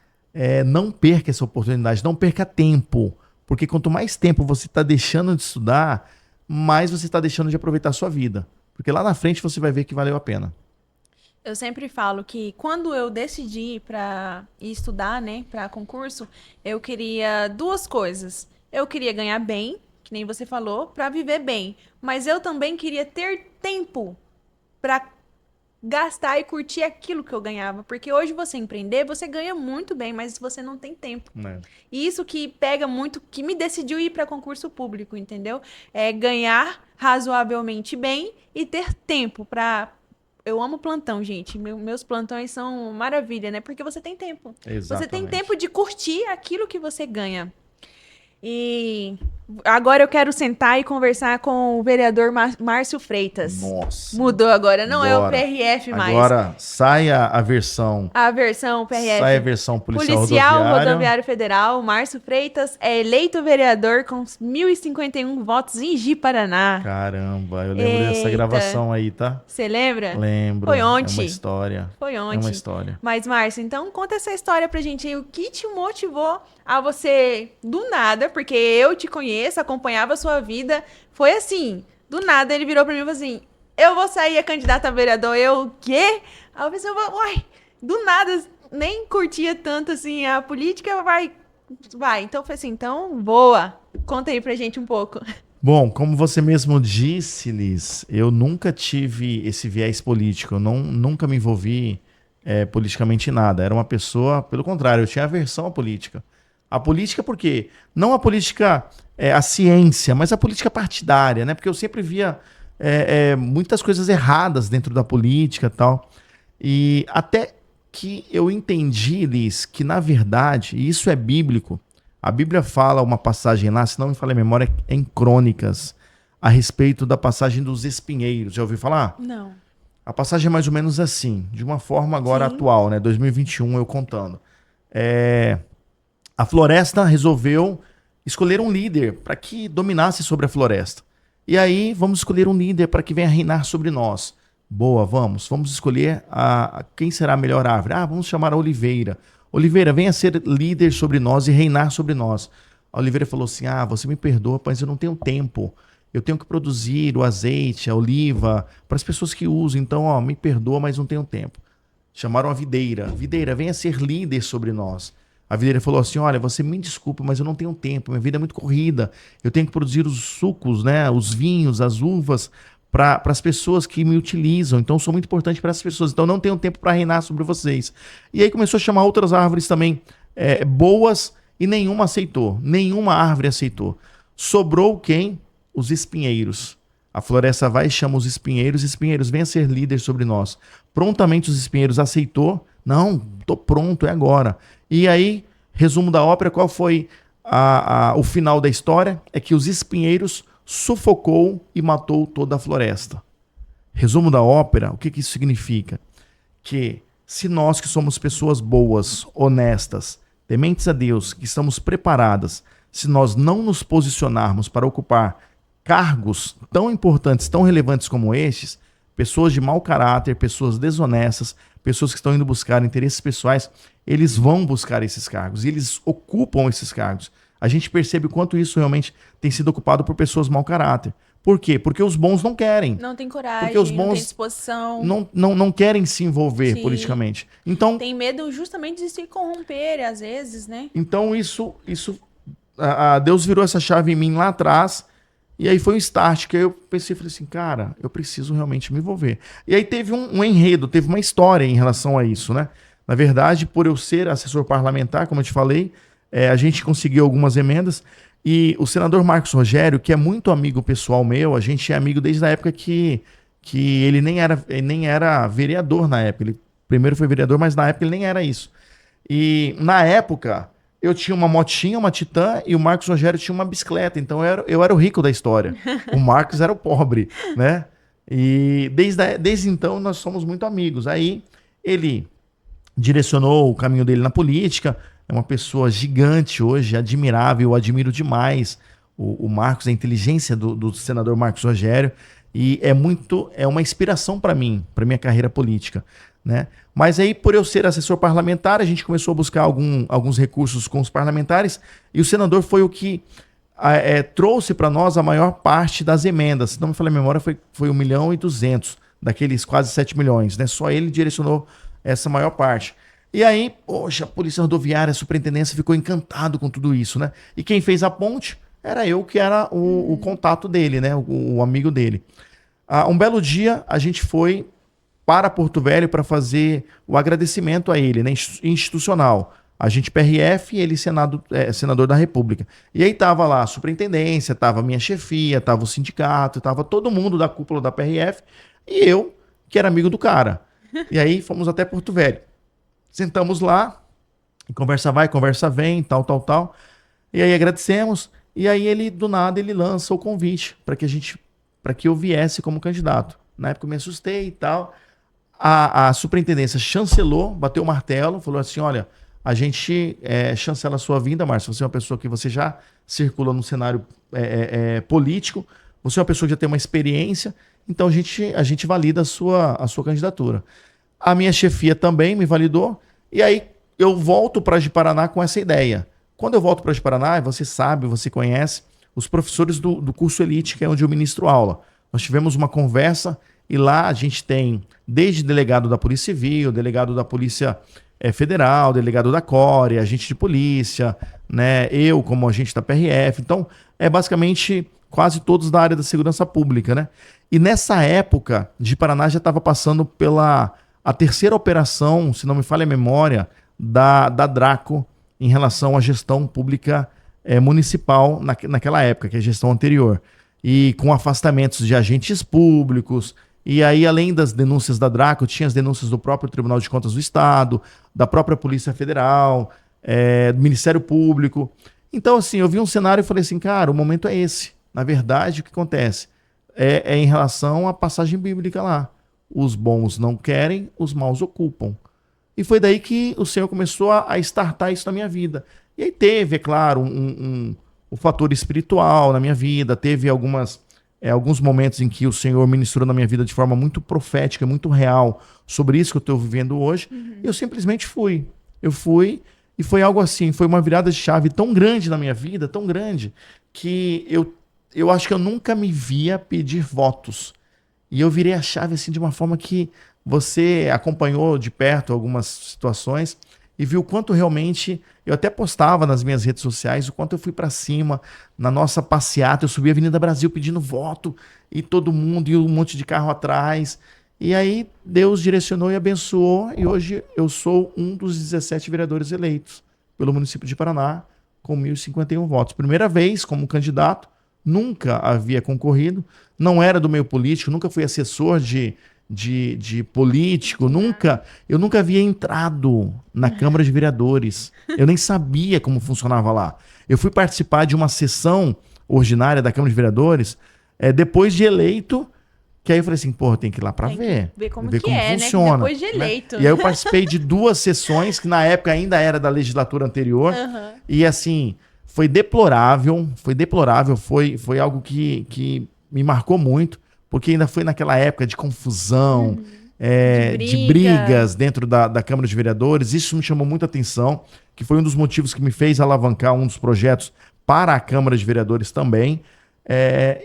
não perca essa oportunidade, não perca tempo. Porque quanto mais tempo você está deixando de estudar, mais você está deixando de aproveitar a sua vida. Porque lá na frente você vai ver que valeu a pena. Eu sempre falo que quando eu decidi para ir estudar, né, para concurso, eu queria 2 coisas. Eu queria ganhar bem, que nem você falou, para viver bem. Mas eu também queria ter tempo para gastar e curtir aquilo que eu ganhava. Porque hoje você empreender, você ganha muito bem, mas você não tem tempo. E isso que pega muito, que me decidiu ir para concurso público, entendeu? É ganhar razoavelmente bem e ter tempo para... Eu amo plantão, gente. Meus plantões são maravilha, né? Porque você tem tempo. Exatamente. Você tem tempo de curtir aquilo que você ganha. E Agora eu quero sentar e conversar com o vereador Márcio Freitas. Nossa. Mudou agora, não é o Agora. PRF mais. Agora sai a versão. A versão PRF. Sai a versão policial rodoviário federal, Márcio Freitas, é eleito vereador com 1.051 votos em Ji-Paraná. Caramba, eu lembro dessa gravação aí, tá? Você lembra? Lembro. Foi ontem. É uma história. Foi ontem. É uma história. Mas, Márcio, então conta essa história pra gente aí. O que te motivou a você, do nada, porque eu te conheço, acompanhava a sua vida, foi assim, do nada ele virou pra mim e falou assim, eu vou sair a candidata a vereador. Eu, o quê? Aí eu pensei, uai, do nada, nem curtia tanto assim a política, vai. Então foi assim, então, boa. Conta aí pra gente um pouco. Bom, como você mesmo disse, Liz, eu nunca tive esse viés político, eu nunca me envolvi politicamente em nada. Era uma pessoa, pelo contrário, eu tinha aversão à política. A política por quê? Não a política, a ciência, mas a política partidária, né? Porque eu sempre via muitas coisas erradas dentro da política e tal. E até que eu entendi, Liz, que na verdade, e isso é bíblico, a Bíblia fala uma passagem lá, se não me falha a memória, é em Crônicas, a respeito da passagem dos espinheiros. Já ouviu falar? Não. A passagem é mais ou menos assim, de uma forma agora atual, né? 2021, eu contando. A floresta resolveu escolher um líder para que dominasse sobre a floresta. E aí, vamos escolher um líder para que venha reinar sobre nós. Boa, vamos escolher quem será a melhor árvore. Vamos chamar a oliveira. Oliveira, venha ser líder sobre nós e reinar sobre nós. A oliveira falou assim, você me perdoa, mas eu não tenho tempo. Eu tenho que produzir o azeite, a oliva, para as pessoas que usam. Então, me perdoa, mas não tenho tempo. Chamaram a videira. Videira, venha ser líder sobre nós. A videira falou assim, olha, você me desculpa, mas eu não tenho tempo, minha vida é muito corrida. Eu tenho que produzir os sucos, né, os vinhos, as uvas, para as pessoas que me utilizam. Então, eu sou muito importante para essas pessoas. Então, não tenho tempo para reinar sobre vocês. E aí começou a chamar outras árvores também boas e nenhuma aceitou. Nenhuma árvore aceitou. Sobrou quem? Os espinheiros. A floresta vai e chama os espinheiros, venha ser líder sobre nós. Prontamente os espinheiros aceitou. Não, tô pronto, é agora. E aí, resumo da ópera, qual foi o final da história? É que os espinheiros sufocou e matou toda a floresta. Resumo da ópera, o que isso significa? Que se nós que somos pessoas boas, honestas, tementes a Deus, que estamos preparadas, se nós não nos posicionarmos para ocupar cargos tão importantes, tão relevantes como estes, pessoas de mau caráter, pessoas desonestas, pessoas que estão indo buscar interesses pessoais, eles vão buscar esses cargos e eles ocupam esses cargos. A gente percebe o quanto isso realmente tem sido ocupado por pessoas mau caráter. Por quê? Porque os bons não querem. Não tem coragem, porque os bons não tem disposição. Não querem se envolver Sim. politicamente. Então, tem medo justamente de se corromper, às vezes, né? Então Deus virou essa chave em mim lá atrás. E aí foi um start que eu pensei, falei assim, cara, eu preciso realmente me envolver. E aí teve um enredo, teve uma história em relação a isso, né? Na verdade, por eu ser assessor parlamentar, como eu te falei, a gente conseguiu algumas emendas e o senador Marcos Rogério, que é muito amigo pessoal meu, a gente é amigo desde a época que ele nem era vereador na época. Ele primeiro foi vereador, mas na época ele nem era isso. E na época eu tinha uma motinha, uma Titan, e o Marcos Rogério tinha uma bicicleta. Então eu era o rico da história. O Marcos era o pobre, né? E desde então nós somos muito amigos. Aí ele direcionou o caminho dele na política. É uma pessoa gigante hoje, admirável, eu admiro demais o Marcos, a inteligência do senador Marcos Rogério. E é uma inspiração para mim, para minha carreira política, né? Mas aí, por eu ser assessor parlamentar, a gente começou a buscar alguns recursos com os parlamentares e o senador foi o que trouxe para nós a maior parte das emendas. Se não me falha a memória, foi 1.200.000 daqueles quase 7 milhões, né? Só ele direcionou essa maior parte. E aí, poxa, a Polícia Rodoviária, a Superintendência ficou encantado com tudo isso, né? E quem fez a ponte era eu, que era o contato dele, né? O amigo dele. Um belo dia, a gente foi para Porto Velho para fazer o agradecimento a ele, né? Institucional. A gente PRF e ele senador da República. E aí tava lá a superintendência, tava a minha chefia, tava o sindicato, tava todo mundo da cúpula da PRF e eu, que era amigo do cara. E aí fomos até Porto Velho. Sentamos lá, conversa vai, conversa vem, tal. E aí agradecemos. E aí ele, do nada, ele lança o convite para que eu viesse como candidato. Na época eu me assustei e tal. A superintendência chancelou, bateu o martelo, falou assim, olha, a gente chancela a sua vinda, Márcio, você é uma pessoa que você já circula no cenário político, você é uma pessoa que já tem uma experiência, então a gente valida a sua candidatura. A minha chefia também me validou, e aí eu volto para Ji-Paraná com essa ideia. Quando eu volto para Ji-Paraná, você sabe, você conhece, os professores do curso Elite, que é onde eu ministro aula. Nós tivemos uma conversa e lá a gente tem desde delegado da Polícia Civil, delegado da Polícia Federal, delegado da CORE, agente de polícia, né, eu como agente da PRF. Então, basicamente quase todos da área da segurança pública, né? E nessa época, Ji-Paraná já estava passando pela a terceira operação, se não me falha a memória, da Draco em relação à gestão pública municipal naquela época, que é a gestão anterior. E com afastamentos de agentes públicos. E aí, além das denúncias da Draco, tinha as denúncias do próprio Tribunal de Contas do Estado, da própria Polícia Federal, do Ministério Público. Então, assim, eu vi um cenário e falei assim, cara, o momento é esse. Na verdade, o que acontece? É em relação à passagem bíblica lá. Os bons não querem, os maus ocupam. E foi daí que o Senhor começou a startar isso na minha vida. E aí teve, é claro, um fator espiritual na minha vida, teve alguns momentos em que o Senhor ministrou na minha vida de forma muito profética, muito real, sobre isso que eu estou vivendo hoje. Eu simplesmente fui. Eu fui e foi algo assim, foi uma virada de chave tão grande na minha vida, tão grande, que eu acho que eu nunca me via pedir votos. E eu virei a chave assim de uma forma que você acompanhou de perto algumas situações e viu o quanto realmente, eu até postava nas minhas redes sociais, o quanto eu fui para cima, na nossa passeata, eu subi a Avenida Brasil pedindo voto, e todo mundo, e um monte de carro atrás, e aí Deus direcionou e abençoou, e hoje eu sou um dos 17 vereadores eleitos pelo município de Paraná, com 1.051 votos. Primeira vez como candidato, nunca havia concorrido, não era do meio político, nunca fui assessor de político, eu nunca havia entrado na Câmara de Vereadores. Eu nem sabia como funcionava lá. Eu fui participar de uma sessão ordinária da Câmara de Vereadores depois de eleito, que aí eu falei assim, porra, tem que ir lá para ver como funciona. Né? Depois de eleito. Né? E aí eu participei de 2 sessões, que na época ainda era da legislatura anterior, e assim, foi deplorável, foi algo que me marcou muito, porque ainda foi naquela época de confusão, de brigas dentro da Câmara de Vereadores. Isso me chamou muita atenção, que foi um dos motivos que me fez alavancar um dos projetos para a Câmara de Vereadores também.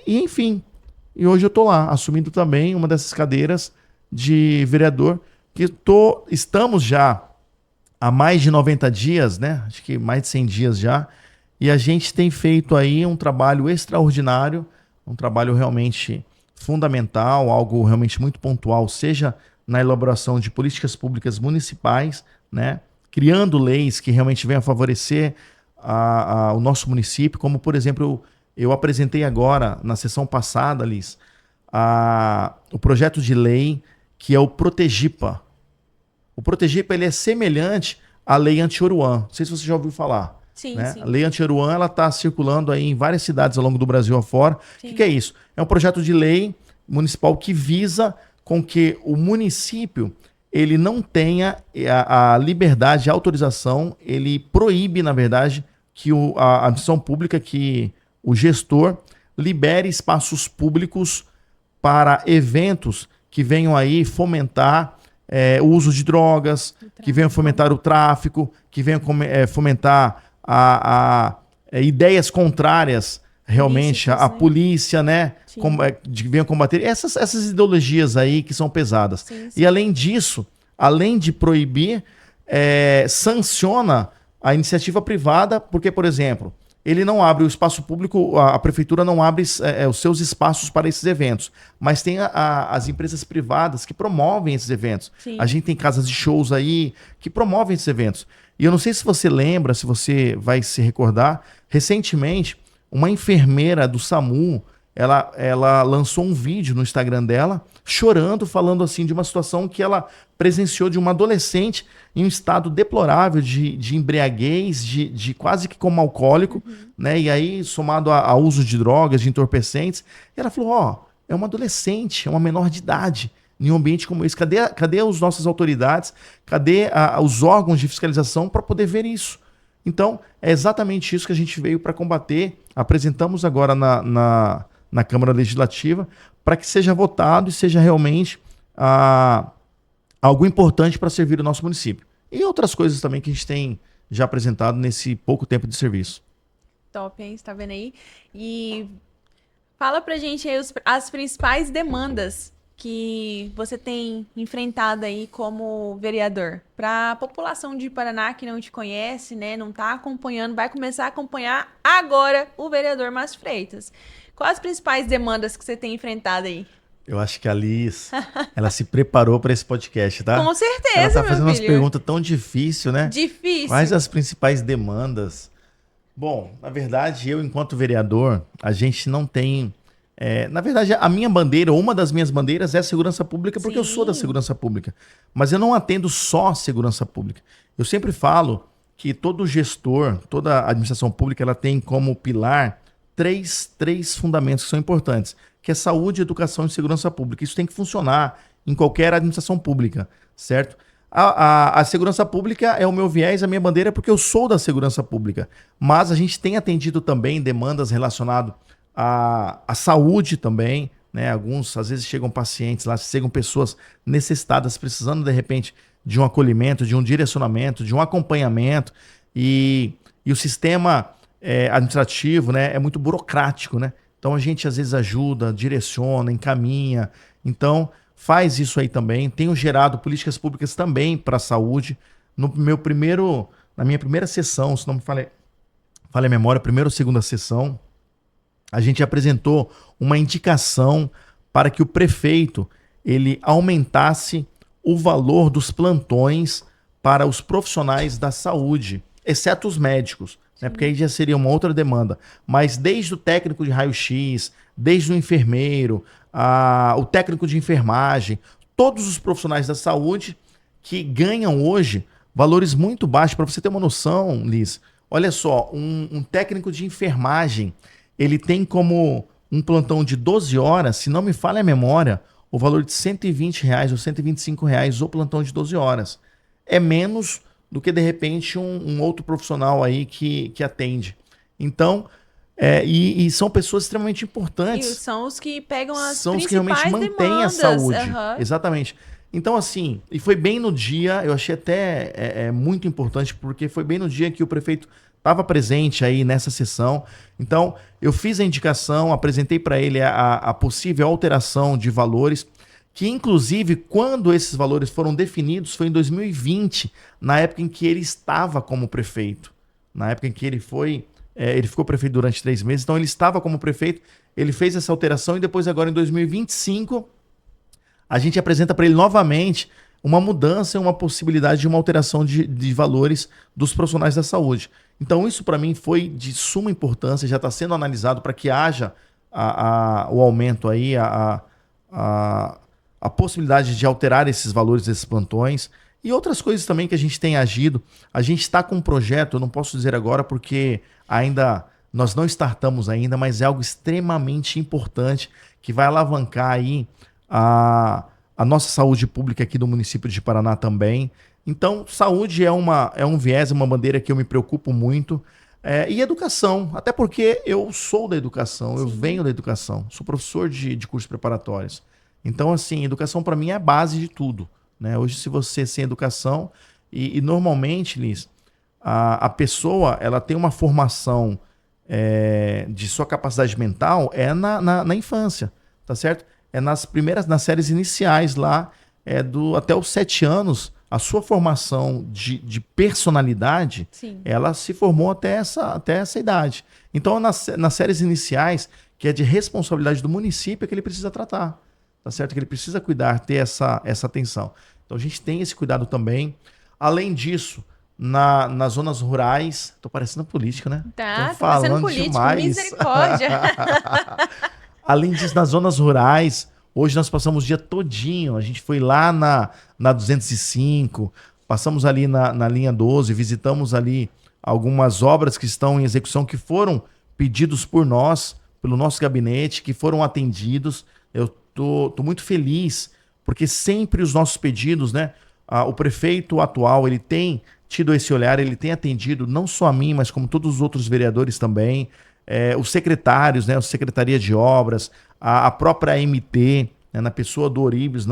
E enfim, e hoje eu estou lá, assumindo também uma dessas cadeiras de vereador, que estamos já há mais de 90 dias, né? Acho que mais de 100 dias já, e a gente tem feito aí um trabalho extraordinário, um trabalho realmente fundamental, algo realmente muito pontual, seja na elaboração de políticas públicas municipais, né, criando leis que realmente venham a favorecer o nosso município, como, por exemplo, eu apresentei agora, na sessão passada, Liz, o projeto de lei que é o Protegipa. O Protegipa, ele é semelhante à lei anti-Oruan. Não sei se você já ouviu falar. Sim, né? sim. A lei anti-Oruan, ela está circulando aí em várias cidades ao longo do Brasil afora. O que é isso? É um projeto de lei municipal que visa com que o município ele não tenha a liberdade, a autorização, ele proíbe, na verdade, que a missão pública, que o gestor libere espaços públicos para eventos que venham aí fomentar o uso de drogas, que venham fomentar o tráfico, que venham fomentar ideias contrárias realmente à polícia, né? Que venham combater essas ideologias aí que são pesadas. Sim. E além disso, além de proibir, sanciona a iniciativa privada, porque, por exemplo, ele não abre o espaço público, a prefeitura não abre os seus espaços para esses eventos, mas tem as empresas privadas que promovem esses eventos. Sim. A gente tem casas de shows aí que promovem esses eventos. E eu não sei se você lembra, se você vai se recordar, recentemente, uma enfermeira do SAMU, ela lançou um vídeo no Instagram dela, chorando, falando assim de uma situação que ela presenciou de uma adolescente em um estado deplorável de embriaguez, de quase que como alcoólico, né? E aí, somado a uso de drogas, de entorpecentes, ela falou, ó, é uma adolescente, é uma menor de idade, em um ambiente como esse. Cadê as nossas autoridades? Cadê os órgãos de fiscalização para poder ver isso? Então, é exatamente isso que a gente veio para combater. Apresentamos agora na Câmara Legislativa para que seja votado e seja realmente algo importante para servir o nosso município. E outras coisas também que a gente tem já apresentado nesse pouco tempo de serviço. Top, hein? Você tá vendo aí? E fala pra gente aí as principais demandas que você tem enfrentado aí como vereador. Para a população de Paraná que não te conhece, né, não tá acompanhando, vai começar a acompanhar agora o vereador Márcio Freitas. Quais as principais demandas que você tem enfrentado aí? Eu acho que a Liz, ela se preparou para esse podcast, tá? Com certeza, ela tá meu fazendo umas filho. perguntas tão difíceis, né? Difícil. Quais as principais demandas? Bom, na verdade, eu, enquanto vereador, a gente não tem... na verdade, a minha bandeira, uma das minhas bandeiras é a segurança pública, porque eu sou da segurança pública. Mas eu não atendo só a segurança pública. Eu sempre falo que todo gestor, toda administração pública, ela tem como pilar três fundamentos que são importantes, que é saúde, educação e segurança pública. Isso tem que funcionar em qualquer administração pública, certo? A segurança pública é o meu viés, a minha bandeira, porque eu sou da segurança pública. Mas a gente tem atendido também demandas relacionadas à saúde também, né? Às vezes chegam pacientes lá, chegam pessoas necessitadas, precisando de repente de um acolhimento, de um direcionamento, de um acompanhamento. E o sistema administrativo, né, é muito burocrático, né? Então a gente às vezes ajuda, direciona, encaminha. Então faz isso aí também. Tenho gerado políticas públicas também para a saúde. Na minha primeira sessão, se não me falha a memória, primeira ou segunda sessão, a gente apresentou uma indicação para que o prefeito ele aumentasse o valor dos plantões para os profissionais da saúde, exceto os médicos, né? Porque aí já seria uma outra demanda. Mas desde o técnico de raio-x, desde o enfermeiro, o técnico de enfermagem, todos os profissionais da saúde que ganham hoje valores muito baixos. Para você ter uma noção, Liz, olha só, um técnico de enfermagem, ele tem como um plantão de 12 horas, se não me falha a memória, o valor de R$120 ou R$125 o plantão de 12 horas. É menos do que, de repente, um outro profissional aí que atende. Então, e são pessoas extremamente importantes. E são os que pegam as são os que principais realmente mantêm demandas. a saúde. Uhum. Exatamente. Então, assim, e foi bem no dia, eu achei até muito importante, porque foi bem no dia que o prefeito estava presente aí nessa sessão. Então, eu fiz a indicação, apresentei para ele a possível alteração de valores, que inclusive, quando esses valores foram definidos, foi em 2020, na época em que ele estava como prefeito. Na época em que ele ficou prefeito durante 3 meses, então ele estava como prefeito, ele fez essa alteração e depois agora em 2025, a gente apresenta para ele novamente uma mudança, uma possibilidade de uma alteração de valores dos profissionais da saúde. Então isso para mim foi de suma importância, já está sendo analisado para que haja o aumento aí, a possibilidade de alterar esses valores desses plantões e outras coisas também que a gente tem agido. A gente está com um projeto, eu não posso dizer agora porque nós não startamos ainda, mas é algo extremamente importante que vai alavancar aí a nossa saúde pública aqui do município de Paraná também. Então, saúde é um viés, uma bandeira que eu me preocupo muito. E educação, até porque eu sou da educação, eu venho da educação, sou professor de cursos preparatórios. Então, assim, educação para mim é a base de tudo, né? Hoje, se você sem educação, e normalmente, Liz, a pessoa ela tem uma formação de sua capacidade mental na infância, tá certo? Nas séries iniciais lá, até os 7 anos, a sua formação de personalidade, ela se formou até essa idade. Então, nas séries iniciais, que é de responsabilidade do município, é que ele precisa tratar, tá certo? Que ele precisa cuidar, ter essa atenção. Então, a gente tem esse cuidado também. Além disso, nas zonas rurais, tô parecendo político, né? Tá falando parecendo político, demais. misericórdia. Além disso, nas zonas rurais, hoje nós passamos o dia todinho. A gente foi lá na 205, passamos ali na linha 12, visitamos ali algumas obras que estão em execução, que foram pedidos por nós, pelo nosso gabinete, que foram atendidos. Eu tô muito feliz, porque sempre os nossos pedidos, né? O prefeito atual, ele tem tido esse olhar, ele tem atendido não só a mim, mas como todos os outros vereadores também, os secretários, né? A Secretaria de Obras, a própria MT, né, na pessoa do Oribes,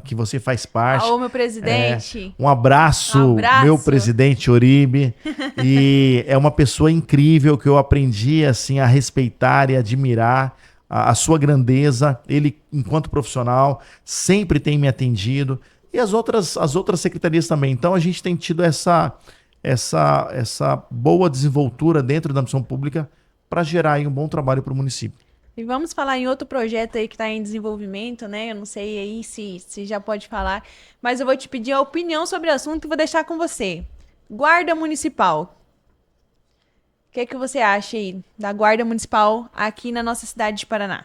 que você faz parte. Ô, meu presidente. Um abraço, meu presidente Oribe. E é uma pessoa incrível que eu aprendi assim, a respeitar e admirar a sua grandeza. Ele, enquanto profissional, sempre tem me atendido. E as outras secretarias também. Então a gente tem tido essa boa desenvoltura dentro da missão pública para gerar aí um bom trabalho para o município. E vamos falar em outro projeto aí que está em desenvolvimento, né? Eu não sei aí se já pode falar, mas eu vou te pedir a opinião sobre o assunto e vou deixar com você. Guarda Municipal. O que você acha aí da Guarda Municipal aqui na nossa cidade de Paraná?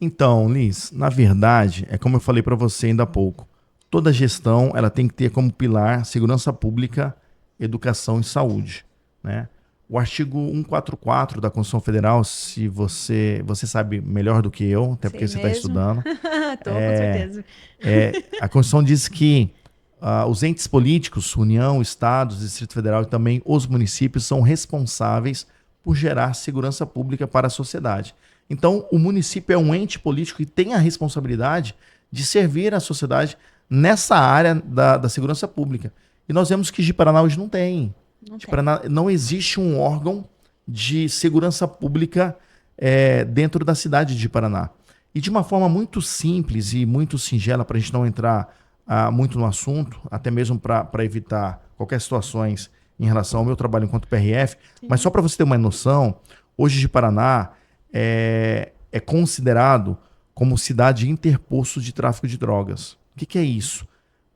Então, Liz, na verdade, é como eu falei para você ainda há pouco, toda gestão ela tem que ter como pilar segurança pública, educação e saúde, né? O artigo 144 da Constituição Federal, se você sabe melhor do que eu, até porque você está estudando. Tô, com certeza. A Constituição diz que os entes políticos, União, Estados, Distrito Federal e também os municípios são responsáveis por gerar segurança pública para a sociedade. Então, o município é um ente político que tem a responsabilidade de servir a sociedade nessa área da segurança pública. E nós vemos que Ji-Paraná hoje não tem. Paraná, não existe um órgão de segurança pública dentro da cidade de Paraná. E de uma forma muito simples e muito singela, para a gente não entrar muito no assunto, até mesmo para evitar qualquer situações em relação ao meu trabalho enquanto PRF, sim, mas só para você ter uma noção, hoje de Paraná é considerado como cidade interposto de tráfico de drogas. O que é isso?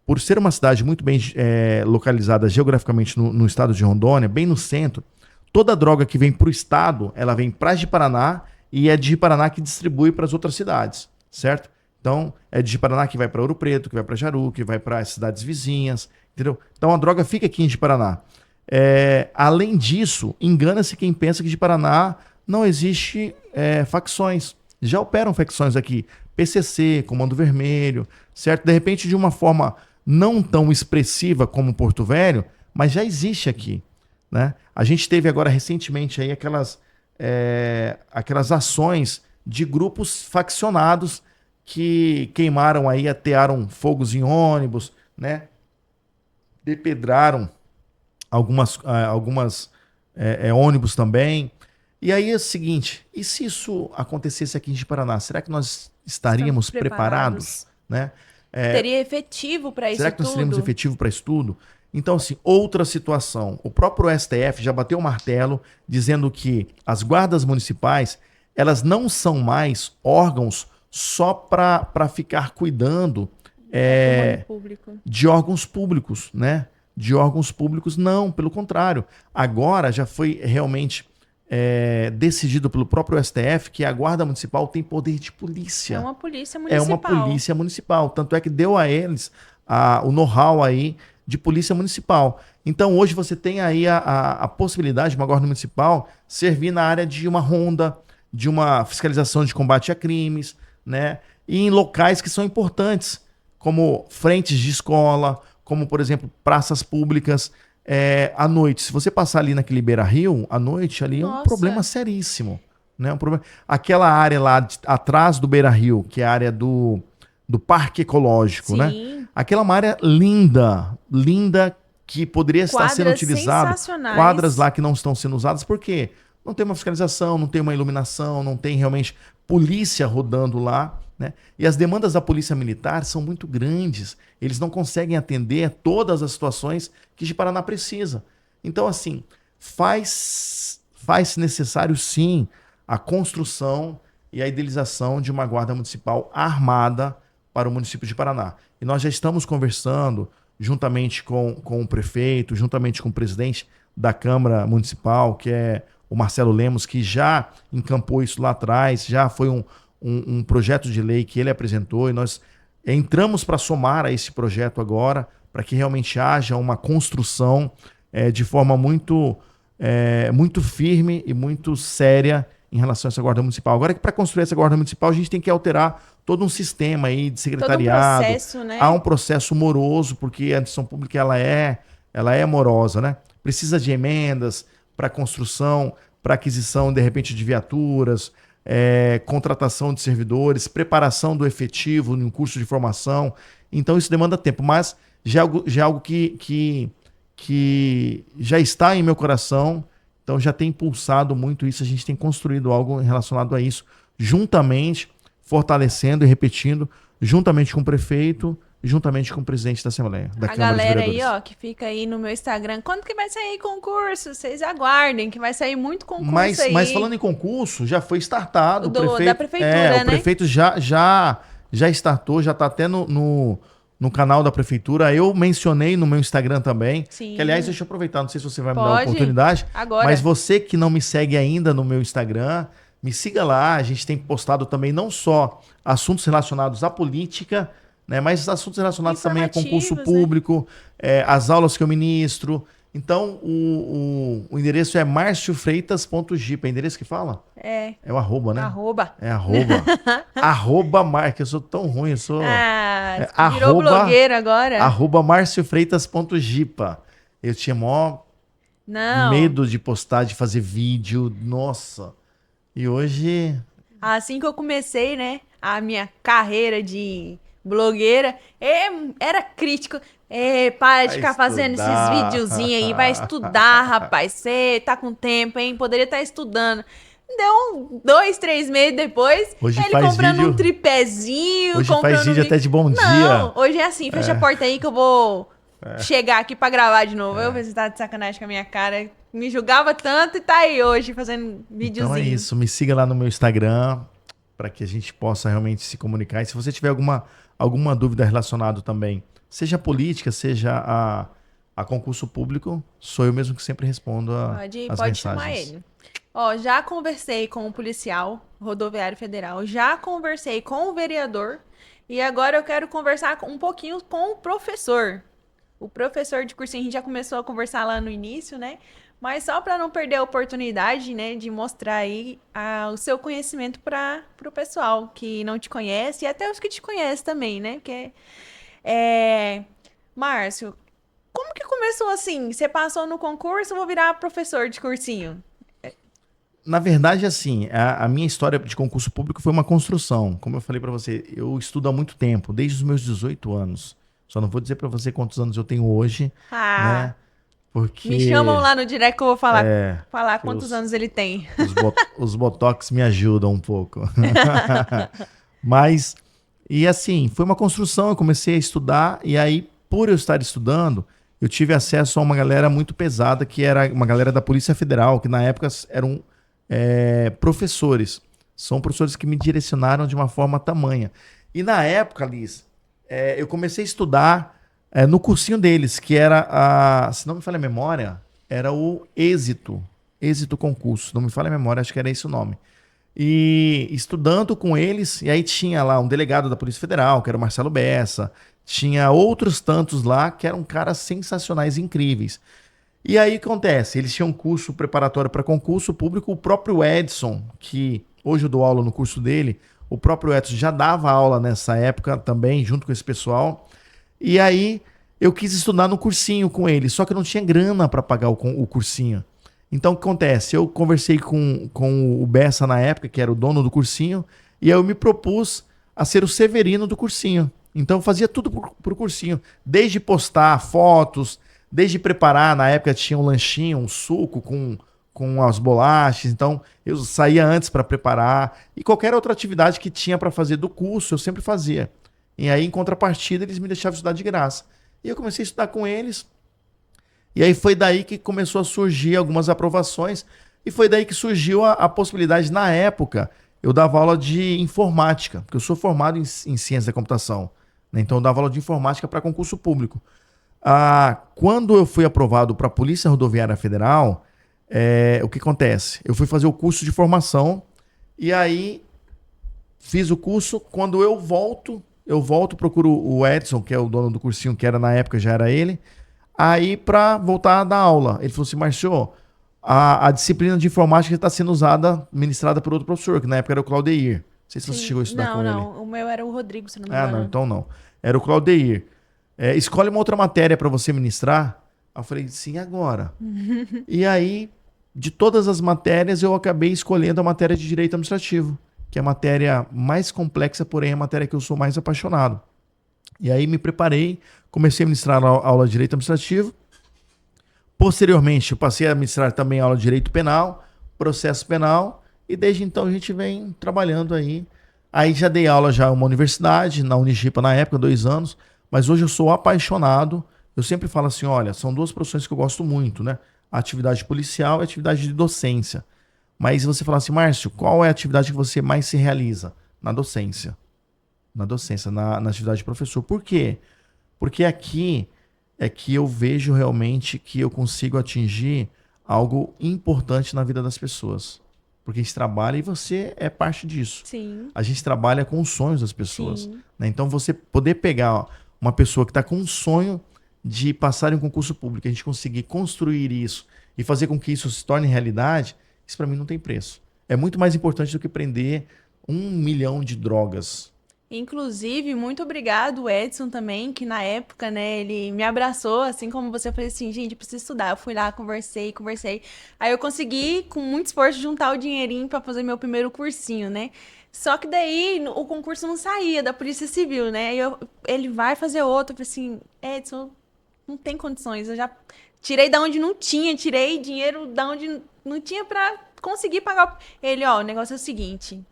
Por ser uma cidade muito bem localizada geograficamente no estado de Rondônia, bem no centro, toda droga que vem para o estado, ela vem para Ji-Paraná e é de Ji-Paraná que distribui para as outras cidades, certo? Então, é de Ji-Paraná que vai para Ouro Preto, que vai para Jaru, que vai para as cidades vizinhas, entendeu? Então, a droga fica aqui em Ji-Paraná. Além disso, engana-se quem pensa que Ji-Paraná não existe facções. Já operam facções aqui, PCC, Comando Vermelho, certo? De repente, de uma forma não tão expressiva como Porto Velho, mas já existe aqui, né? A gente teve agora recentemente aí aquelas ações de grupos faccionados que queimaram aí, atearam fogos em ônibus, né? Depedraram algumas ônibus também. E aí é o seguinte, e se isso acontecesse aqui em Ji-Paraná, será que nós estaríamos preparados, né? Teria efetivo para isso tudo? Será que nós teríamos efetivo para isso tudo? Então, assim, outra situação. O próprio STF já bateu o martelo dizendo que as guardas municipais, elas não são mais órgãos só para ficar cuidando de órgãos públicos, né? De órgãos públicos, não, pelo contrário. Agora já foi realmente decidido pelo próprio STF que a Guarda Municipal tem poder de polícia. É uma polícia municipal. É uma polícia municipal. Tanto é que deu a eles o know-how aí de polícia municipal. Então hoje você tem aí a possibilidade de uma Guarda Municipal servir na área de uma ronda, de uma fiscalização de combate a crimes, né? E em locais que são importantes, como frentes de escola, como, por exemplo, praças públicas. À noite, se você passar ali naquele Beira-Rio, à noite ali é um problema seríssimo, né? Aquela área lá atrás do Beira-Rio, que é a área do Parque Ecológico, sim, né? Aquela é uma área linda, que poderia estar sendo utilizada. Quadras lá que não estão sendo usadas, porque não tem uma fiscalização, não tem uma iluminação, não tem realmente polícia rodando lá, né? E as demandas da polícia militar são muito grandes. Eles não conseguem atender todas as situações que Ji-Paraná precisa. Então, assim, faz necessário, sim, a construção e a idealização de uma guarda municipal armada para o município de Paraná. E nós já estamos conversando, juntamente com o prefeito, juntamente com o presidente da Câmara Municipal, que é o Marcelo Lemos, que já encampou isso lá atrás, já foi um projeto de lei que ele apresentou e nós entramos para somar a esse projeto agora, para que realmente haja uma construção de forma muito firme e muito séria em relação a essa guarda municipal. Agora que para construir essa guarda municipal a gente tem que alterar todo um sistema aí de secretariado. Todo um processo, né? Há um processo moroso, porque a administração pública ela é morosa, né? Precisa de emendas para construção, para aquisição, de repente, de viaturas, contratação de servidores, preparação do efetivo em um curso de formação. Então isso demanda tempo, mas já é algo que já está em meu coração, então já tem impulsado muito isso, a gente tem construído algo relacionado a isso, juntamente, fortalecendo e repetindo, juntamente com o prefeito, juntamente com o presidente da Assembleia, da Câmara dos galera Vereadores. aí, ó, que fica aí no meu Instagram, quando que vai sair concurso? Vocês aguardem, que vai sair muito concurso aí. Mas falando em concurso, já foi startado. Da prefeitura, né? O prefeito já startou, já está até no canal da prefeitura. Eu mencionei no meu Instagram também. Sim. Que, aliás, deixa eu aproveitar, não sei se você vai me dar Pode. uma oportunidade. Agora. Mas você que não me segue ainda no meu Instagram, me siga lá. A gente tem postado também não só assuntos relacionados à política, né, mas assuntos relacionados também a concurso público, as aulas que eu ministro. Então, o endereço é marciofreitas.gipa. É endereço que fala? É o arroba, né? Arroba. É arroba. Arroba Marca. Eu sou tão ruim, eu sou... Virou blogueiro agora. Arroba marciofreitas.gipa. Eu tinha maior medo de postar, de fazer vídeo. Nossa. E hoje... Assim que eu comecei, né, a minha carreira de blogueira, era crítico. Para de ficar fazendo esses videozinhos aí, vai estudar, rapaz. Você tá com tempo, hein? Poderia estar estudando. Deu 2, 3 meses depois, hoje ele faz comprando vídeo, um tripézinho. Hoje faz vídeo até de bom dia. Não, hoje é assim, fecha a porta aí que eu vou chegar aqui pra gravar de novo. Eu você tá de sacanagem com a minha cara. Me julgava tanto e tá aí hoje fazendo videozinho. Então é isso, me siga lá no meu Instagram para que a gente possa realmente se comunicar. E se você tiver alguma dúvida relacionada também, seja política, seja a concurso público, sou eu mesmo que sempre respondo as mensagens. Pode chamar ele. Ó, já conversei com o policial rodoviário federal, já conversei com o vereador e agora eu quero conversar um pouquinho com o professor. O professor de cursinho, a gente já começou a conversar lá no início, né? Mas só para não perder a oportunidade, né, de mostrar aí o seu conhecimento para o pessoal que não te conhece e até os que te conhecem também, né? Porque, Márcio, como que começou assim? Você passou no concurso, eu vou virar professor de cursinho? Na verdade, assim, a minha história de concurso público foi uma construção. Como eu falei para você, eu estudo há muito tempo, desde os meus 18 anos. Só não vou dizer para você quantos anos eu tenho hoje, né? Porque me chamam lá no direct que eu vou falar quantos anos ele tem. Os botox me ajudam um pouco. Mas, e assim, foi uma construção, eu comecei a estudar, e aí, por eu estar estudando, eu tive acesso a uma galera muito pesada, que era uma galera da Polícia Federal, que na época eram professores. São professores que me direcionaram de uma forma tamanha. E na época, Liz, eu comecei a estudar no cursinho deles, que era, se não me falha a memória, era o Êxito Concurso. Não me falha a memória, acho que era esse o nome. E estudando com eles, e aí tinha lá um delegado da Polícia Federal, que era o Marcelo Bessa, tinha outros tantos lá, que eram caras sensacionais, incríveis. E aí o que acontece? Eles tinham um curso preparatório para concurso público, o próprio Edson, que hoje eu dou aula no curso dele, o próprio Edson já dava aula nessa época também, junto com esse pessoal. E aí eu quis estudar no cursinho com ele, só que eu não tinha grana para pagar o cursinho. Então o que acontece? Eu conversei com o Bessa na época, que era o dono do cursinho, e aí eu me propus a ser o Severino do cursinho. Então eu fazia tudo pro cursinho, desde postar fotos, desde preparar, na época tinha um lanchinho, um suco com as bolachas, então eu saía antes para preparar, e qualquer outra atividade que tinha para fazer do curso, eu sempre fazia. E aí, em contrapartida, eles me deixavam estudar de graça. E eu comecei a estudar com eles. E aí foi daí que começou a surgir algumas aprovações. E foi daí que surgiu a possibilidade, na época, eu dava aula de informática, porque eu sou formado em ciência da computação, né? Então eu dava aula de informática para concurso público. Quando eu fui aprovado para a Polícia Rodoviária Federal, o que acontece? Eu fui fazer o curso de formação e aí fiz o curso, quando eu volto, procuro o Edson, que é o dono do cursinho, que era na época, já era ele, aí para voltar a dar aula. Ele falou assim, Márcio, a disciplina de informática está sendo usada, ministrada por outro professor, que na época era o Claudeir. Não sei se você chegou a estudar com ele. Não, o meu era o Rodrigo, se não me engano. Não, então não. Era o Claudeir. Escolhe uma outra matéria para você ministrar. Aí eu falei, sim, agora. E aí, de todas as matérias, eu acabei escolhendo a matéria de Direito Administrativo, que é a matéria mais complexa, porém é a matéria que eu sou mais apaixonado. E aí me preparei, comecei a ministrar a aula de Direito Administrativo. Posteriormente, eu passei a ministrar também aula de Direito Penal, Processo Penal, e desde então a gente vem trabalhando aí. Aí já dei aula já em uma universidade, na Unigipa na época, 2 anos, mas hoje eu sou apaixonado. Eu sempre falo assim, olha, são 2 profissões que eu gosto muito, né? A atividade policial e a atividade de docência. Mas você fala assim, Márcio, qual é a atividade que você mais se realiza? Na docência. Na docência, na atividade de professor. Por quê? Porque aqui é que eu vejo realmente que eu consigo atingir algo importante na vida das pessoas. Porque a gente trabalha e você é parte disso. Sim. A gente trabalha com os sonhos das pessoas. Sim. Né? Então você poder pegar uma pessoa que está com um sonho de passar em um concurso público, a gente conseguir construir isso e fazer com que isso se torne realidade, isso para mim não tem preço. É muito mais importante do que prender 1 milhão de drogas. Inclusive, muito obrigado, Edson, também, que na época, né, ele me abraçou, assim como você, falou assim, gente, eu preciso estudar. Eu fui lá, conversei. Aí eu consegui, com muito esforço, juntar o dinheirinho para fazer meu primeiro cursinho, né? Só que daí o concurso não saía da Polícia Civil, né? Ele vai fazer outro. Eu falei assim, Edson, não tem condições. Eu já tirei da onde não tinha, tirei dinheiro da onde não tinha para conseguir pagar. Ele, ó, o negócio é o seguinte,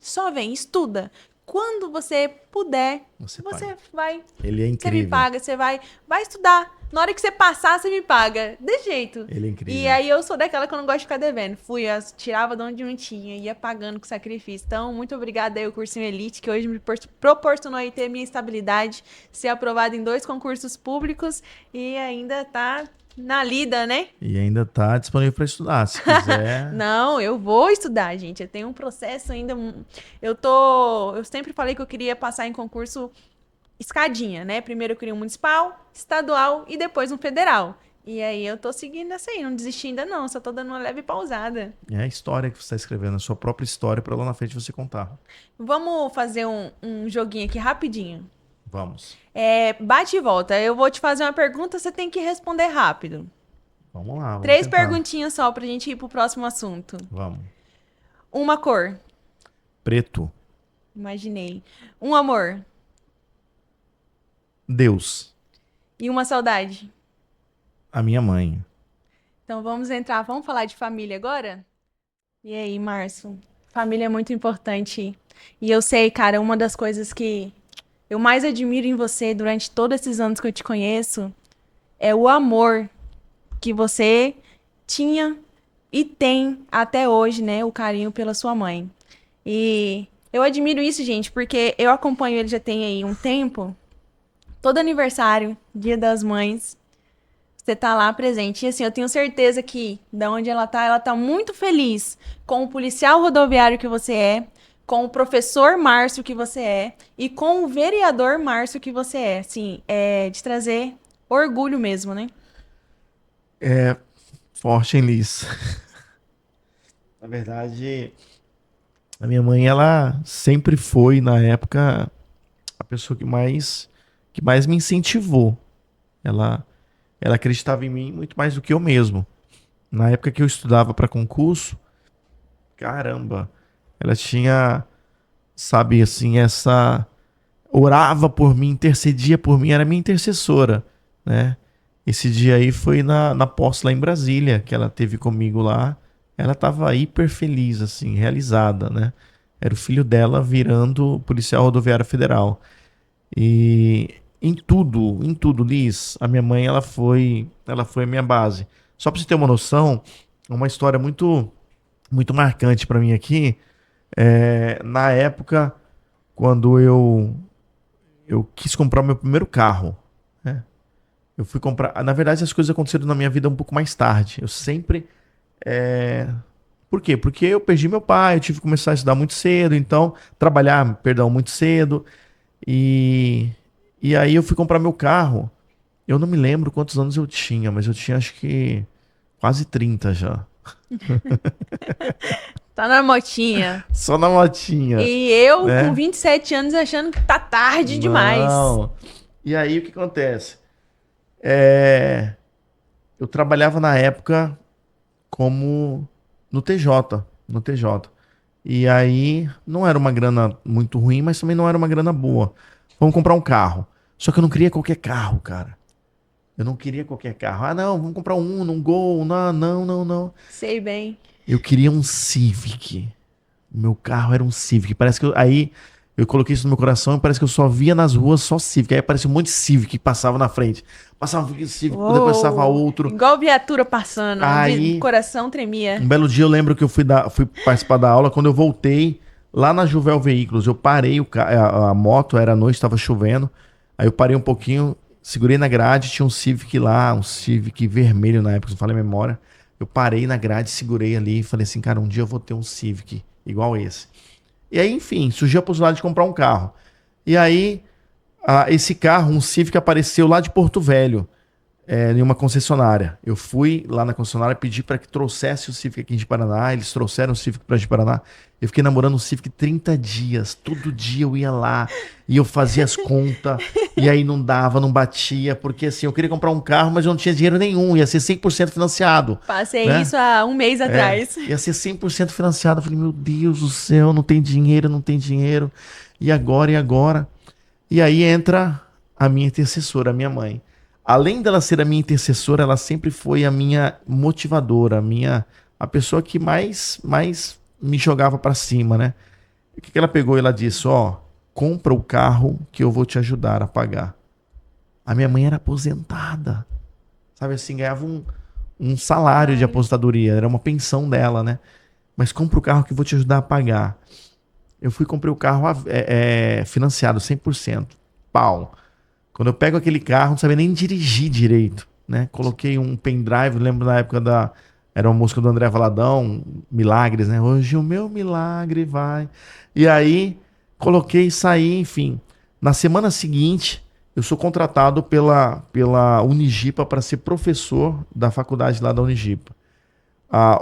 só vem, estuda. Quando você puder, você vai. Ele é incrível. Você me paga, você vai estudar. Na hora que você passar, você me paga. Desse jeito. Ele é incrível. E aí eu sou daquela que eu não gosto de ficar devendo. Tirava de onde não tinha, ia pagando com sacrifício. Então, muito obrigada aí ao Cursinho Elite, que hoje me proporcionou aí ter minha estabilidade, ser aprovada em 2 concursos públicos e ainda tá na lida, né? E ainda tá disponível para estudar, se quiser. Não, eu vou estudar, gente. Eu tenho um processo ainda. Eu sempre falei que eu queria passar em concurso escadinha, né? Primeiro eu queria um municipal, estadual e depois um federal. E aí eu tô seguindo essa aí, não desisti ainda não, só tô dando uma leve pausada. É a história que você está escrevendo, a sua própria história para lá na frente você contar. Vamos fazer um joguinho aqui rapidinho. Vamos. Bate e volta. Eu vou te fazer uma pergunta, você tem que responder rápido. Vamos lá. 3 perguntinhas só pra gente ir pro próximo assunto. Vamos. Uma cor. Preto. Imaginei. Um amor. Deus. E uma saudade. A minha mãe. Então vamos falar de família agora? E aí, Márcio? Família é muito importante. E eu sei, cara, uma das coisas que eu mais admiro em você durante todos esses anos que eu te conheço é o amor que você tinha e tem até hoje, né? O carinho pela sua mãe. E eu admiro isso, gente, porque eu acompanho ele já tem aí um tempo. Todo aniversário, Dia das Mães, você tá lá presente. E assim, eu tenho certeza que, da onde ela tá muito feliz com o policial rodoviário que você é, com o professor Márcio que você é, e com o vereador Márcio que você é. Assim, de trazer orgulho mesmo, né? É forte em Liz. Na verdade, a minha mãe, ela sempre foi, na época, a pessoa que mais me incentivou. Ela acreditava em mim muito mais do que eu mesmo. Na época que eu estudava para concurso, caramba, ela tinha, sabe, assim, orava por mim, intercedia por mim, era minha intercessora, né? Esse dia aí foi na posse lá em Brasília, que ela teve comigo lá. Ela tava hiper feliz, assim, realizada, né? Era o filho dela virando policial rodoviário federal. E em tudo, Liz, a minha mãe, ela foi a minha base. Só pra você ter uma noção, uma história muito, muito marcante pra mim aqui, na época, quando eu quis comprar o meu primeiro carro, né? Eu fui comprar... Na verdade, as coisas aconteceram na minha vida um pouco mais tarde. Eu sempre Por quê? Porque eu perdi meu pai, eu tive que começar a estudar muito cedo, então, trabalhar, perdão, muito cedo. E, e aí eu fui comprar meu carro. Eu não me lembro quantos anos eu tinha, mas eu tinha acho que quase 30 já. Tá na motinha. Só na motinha, E eu, com né? 27 anos, achando que tá tarde demais. Não. E aí o que acontece? É, eu trabalhava na época como no TJ, no TJ. E aí não era uma grana muito ruim, mas também não era uma grana boa. Vamos comprar um carro. Só que eu não queria qualquer carro, cara. Eu não queria qualquer carro. Ah, não, vamos comprar um, um Gol. Não, não, não, não. Sei bem. Eu queria um Civic. Meu carro era um Civic. Parece que aí eu coloquei isso no meu coração e parece que eu só via nas ruas só Civic. Aí aparecia um monte de Civic que passava na frente. Passava um Civic, depois passava Uou, outro. igual viatura passando, Aí, o coração tremia. um belo dia eu lembro que eu fui participar da aula. Quando eu voltei lá na Juvel Veículos, eu parei a moto, era noite, estava chovendo. Aí eu parei um pouquinho, segurei na grade, tinha um Civic lá, um Civic vermelho na época, se não falei a memória. Eu parei na grade, segurei ali e falei assim, cara, um dia eu vou ter um Civic igual esse. E aí, enfim, surgiu a possibilidade de comprar um carro. E aí, esse carro, um Civic, apareceu lá de Porto Velho, em uma concessionária. Eu fui lá na concessionária, pedi para que trouxesse o Civic aqui de Paraná. Eles trouxeram o Civic para de Paraná. Eu fiquei namorando o Civic 30 dias. Todo dia eu ia lá e eu fazia as contas. E aí não dava, não batia, porque assim, eu queria comprar um carro, mas eu não tinha dinheiro nenhum. Ia ser 100% financiado. Passei Né? isso há um mês atrás. Ia ser 100% financiado. Eu falei, meu Deus do céu, não tem dinheiro, não tem dinheiro. E agora, e agora? E aí entra a minha intercessora, a minha mãe. Além dela ser a minha intercessora, ela sempre foi a minha motivadora, a pessoa que mais me jogava pra cima, né? O que ela pegou e ela disse, ó, compra o carro que eu vou te ajudar a pagar. A minha mãe era aposentada, sabe assim, ganhava um salário de aposentadoria, era uma pensão dela, né? Mas compra o carro que eu vou te ajudar a pagar. Eu fui e comprei o carro financiado, 100%. Pau. Quando eu pego aquele carro, não sabia nem dirigir direito, né? Coloquei um pendrive, lembro na época era uma música do André Valadão, Milagres, né? Hoje o meu milagre vai. E aí, coloquei e saí, enfim. Na semana seguinte, eu sou contratado pela Unigipa para ser professor da faculdade lá da Unigipa.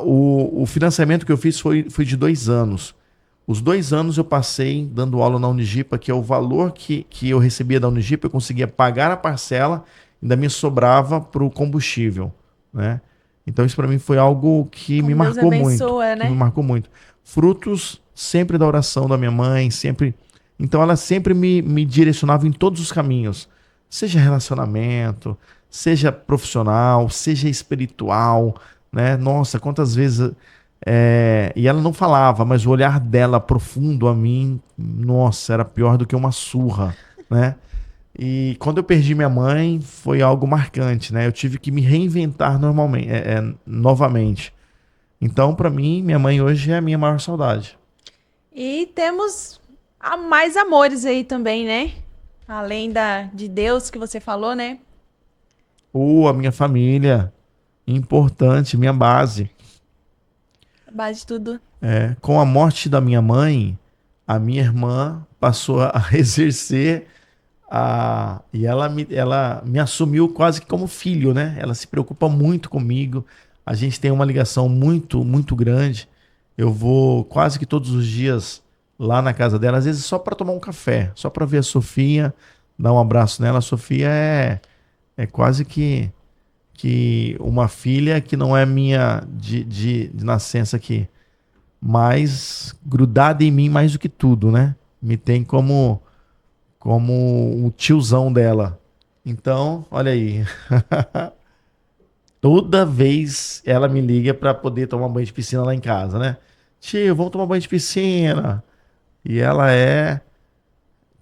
O financiamento que eu fiz foi de 2 anos. Os 2 anos eu passei dando aula na Unigipa, que é o valor que eu recebia da Unigipa, eu conseguia pagar a parcela e ainda me sobrava para o combustível, né? Então isso para mim foi algo que me Deus marcou abençoa, muito, né? que me marcou muito. Frutos sempre da oração da minha mãe, sempre. Então ela sempre me direcionava em todos os caminhos, seja relacionamento, seja profissional, seja espiritual, né? Nossa, quantas vezes e ela não falava, mas o olhar dela profundo a mim, nossa, era pior do que uma surra, né? E quando eu perdi minha mãe, foi algo marcante, né? Eu tive que me reinventar novamente. Então, para mim, minha mãe hoje é a minha maior saudade. E temos mais amores aí também, né? Além de Deus que você falou, né? A minha família, importante, minha base. A base de tudo. Com a morte da minha mãe, a minha irmã passou a exercer e ela me assumiu quase que como filho, né? Ela se preocupa muito comigo. A gente tem uma ligação muito, muito grande. Eu vou quase que todos os dias lá na casa dela, às vezes só para tomar um café, só para ver a Sofia, dar um abraço nela. A Sofia é quase que uma filha que não é minha de nascença aqui, mas grudada em mim mais do que tudo, né? Me tem como o tiozão dela. Então, olha aí. Toda vez ela me liga para poder tomar banho de piscina lá em casa, né? Tio, vamos tomar banho de piscina. E ela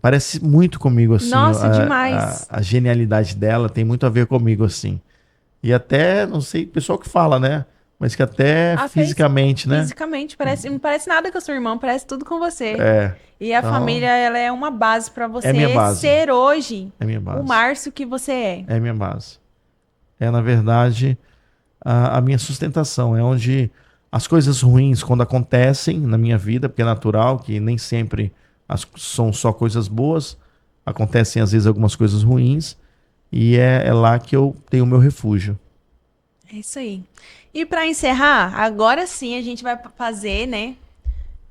parece muito comigo, assim. Nossa, demais. A genialidade dela tem muito a ver comigo, assim. E até, não sei, pessoal que fala, né? Mas que até fisicamente, né? Fisicamente, não parece nada com a sua irmã, parece tudo com você. E a Então, família, ela é uma base para você minha base. ser hoje minha base. o Márcio que você é. É minha base. Na verdade, a minha sustentação. É onde As coisas ruins, quando acontecem na minha vida, porque é natural que nem sempre são só coisas boas, acontecem às vezes algumas coisas ruins, e é lá que eu tenho o meu refúgio. É isso aí. E para encerrar, agora sim a gente vai fazer, né?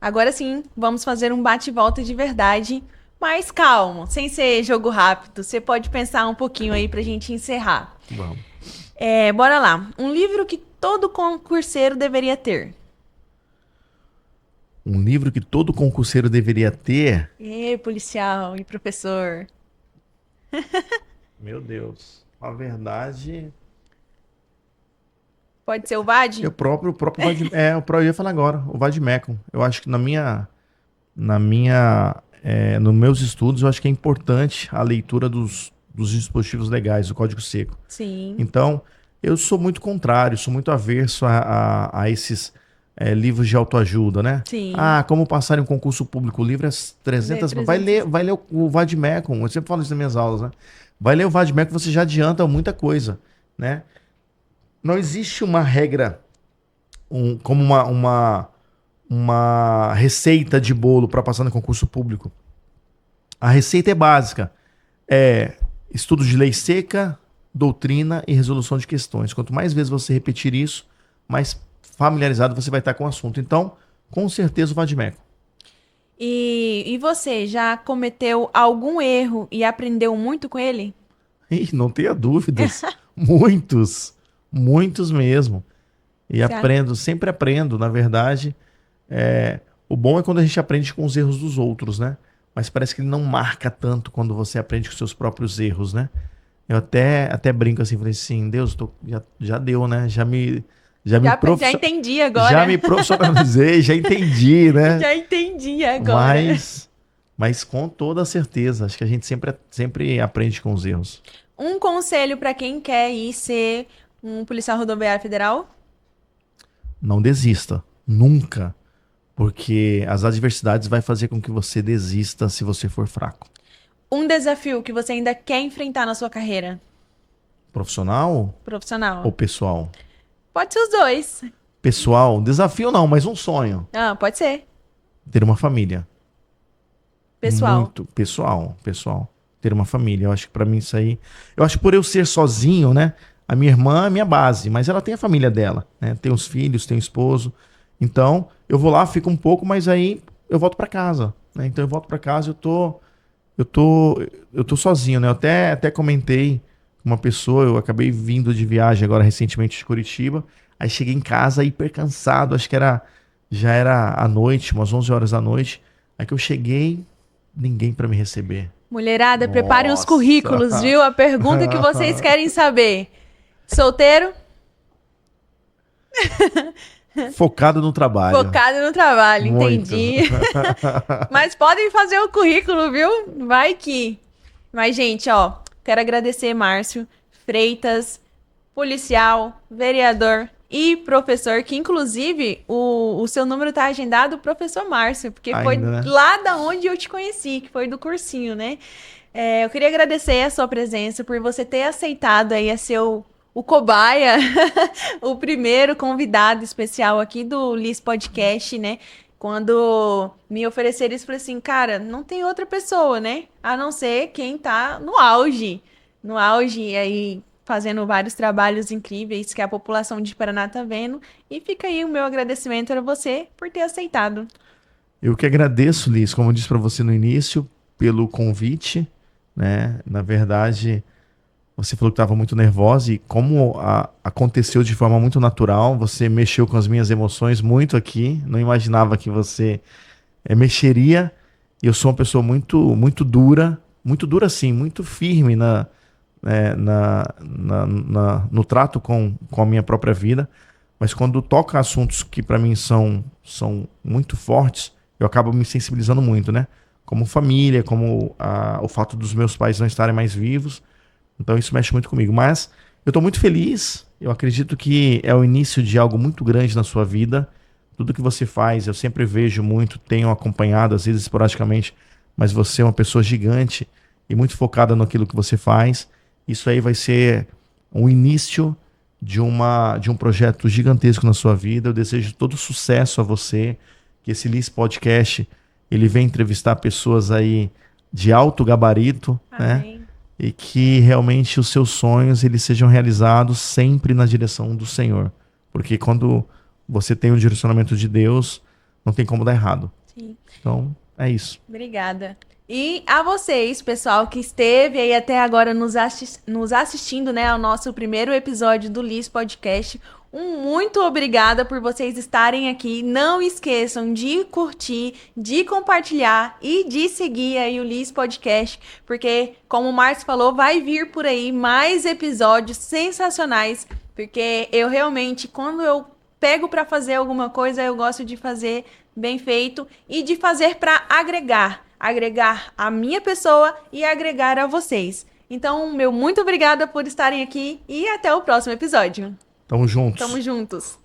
Agora sim, vamos fazer um bate-volta de verdade, mas calmo, sem ser jogo rápido. Você pode pensar um pouquinho aí pra gente encerrar. Vamos. Bora lá. Um livro que todo concurseiro deveria ter. Um livro que todo concurseiro deveria ter. Policial e professor. Meu Deus. A verdade. Pode ser o VAD? O próprio eu ia falar agora, o Vademecum. Eu acho que nos meus estudos, eu acho que é importante a leitura dos dispositivos legais, do Código Seco. Sim. Então, eu sou muito contrário, sou muito averso a esses livros de autoajuda, né? Sim. Como passar em um concurso público, o livro é 300. Vai ler o Vademecum, eu sempre falo isso nas minhas aulas, né? Vai ler o Vademecum, você já adianta muita coisa, né? Não existe uma regra, como uma receita de bolo para passar no concurso público. A receita é básica. Estudo de lei seca, doutrina e resolução de questões. Quanto mais vezes você repetir isso, mais familiarizado você vai estar com o assunto. Então, com certeza o Vademecum. E você já cometeu algum erro e aprendeu muito com ele? Não tenha dúvidas. Muitos mesmo. E sempre aprendo, na verdade. O bom é quando a gente aprende com os erros dos outros, né? Mas parece que ele não marca tanto quando você aprende com os seus próprios erros, né? Eu até brinco assim, falei assim, Deus, já deu, né? Já entendi agora. Já me profissionalizei, já entendi, né? Já entendi agora. Mas com toda certeza, acho que a gente sempre aprende com os erros. Um conselho para quem quer ir ser um policial rodoviário federal? Não desista, nunca. Porque as adversidades vai fazer com que você desista se você for fraco. Um desafio que você ainda quer enfrentar na sua carreira? Profissional? Profissional. Ou pessoal? Pode ser os dois. Pessoal, desafio não, mas um sonho. Pode ser. Ter uma família. Pessoal. Muito pessoal. Ter uma família. Eu acho que pra mim isso aí... Eu acho que por eu ser sozinho, né? A minha irmã é minha base, mas ela tem a família dela, né? Tem os filhos, tem o esposo. Então, eu vou lá, fico um pouco, mas aí eu volto pra casa, né? Então eu volto pra casa, eu tô sozinho, né? Eu até comentei com uma pessoa, eu acabei vindo de viagem agora recentemente de Curitiba, aí cheguei em casa hiper cansado, acho que já era à noite, umas 11 horas da noite, aí que eu cheguei, ninguém pra me receber. Mulherada, preparem os currículos, viu? A pergunta que vocês querem saber. Solteiro? Focado no trabalho. Focado no trabalho, Muito. entendi. Mas podem fazer o currículo, viu? Vai que. Mas, gente, quero agradecer Márcio Freitas, policial, vereador e professor, que inclusive o seu número tá agendado, professor Márcio, porque Ainda, foi né? lá da onde eu te conheci, que foi do cursinho, né? Eu queria agradecer a sua presença, por você ter aceitado aí a ser o cobaia, o primeiro convidado especial aqui do Liz Podcast, né? Quando me ofereceram isso, eu falei assim, cara, não tem outra pessoa, né? A não ser quem tá no auge aí, fazendo vários trabalhos incríveis que a população de Paraná tá vendo. E fica aí o meu agradecimento a você por ter aceitado. Eu que agradeço, Liz, como eu disse para você no início, pelo convite, né? Na verdade, você falou que estava muito nervosa e como aconteceu de forma muito natural, você mexeu com as minhas emoções muito aqui, não imaginava que você mexeria. Eu sou uma pessoa muito dura sim, muito firme no trato com a minha própria vida, mas quando toca assuntos que para mim são muito fortes, eu acabo me sensibilizando muito, né? Como família, como o fato dos meus pais não estarem mais vivos. Então isso mexe muito comigo. Mas eu estou muito feliz. Eu acredito que é o início de algo muito grande na sua vida. Tudo que você faz, eu sempre vejo muito, tenho acompanhado, às vezes esporadicamente, mas você é uma pessoa gigante e muito focada naquilo que você faz. Isso aí vai ser um início de um projeto gigantesco na sua vida. Eu desejo todo sucesso a você, que esse Liz Podcast, ele vem entrevistar pessoas aí de alto gabarito, Amém. né? E que realmente os seus sonhos eles sejam realizados sempre na direção do Senhor. Porque quando você tem um direcionamento de Deus, não tem como dar errado. Sim. Então, é isso. Obrigada. E a vocês, pessoal, que esteve aí até agora nos assistindo, né, ao nosso primeiro episódio do Liz Podcast. Muito obrigada por vocês estarem aqui. Não esqueçam de curtir, de compartilhar e de seguir aí o Liz Podcast, porque, como o Márcio falou, vai vir por aí mais episódios sensacionais, porque eu realmente, quando eu pego para fazer alguma coisa, eu gosto de fazer bem feito e de fazer para agregar a minha pessoa e agregar a vocês. Então, meu muito obrigada por estarem aqui e até o próximo episódio. Tamo juntos. Tamo juntos.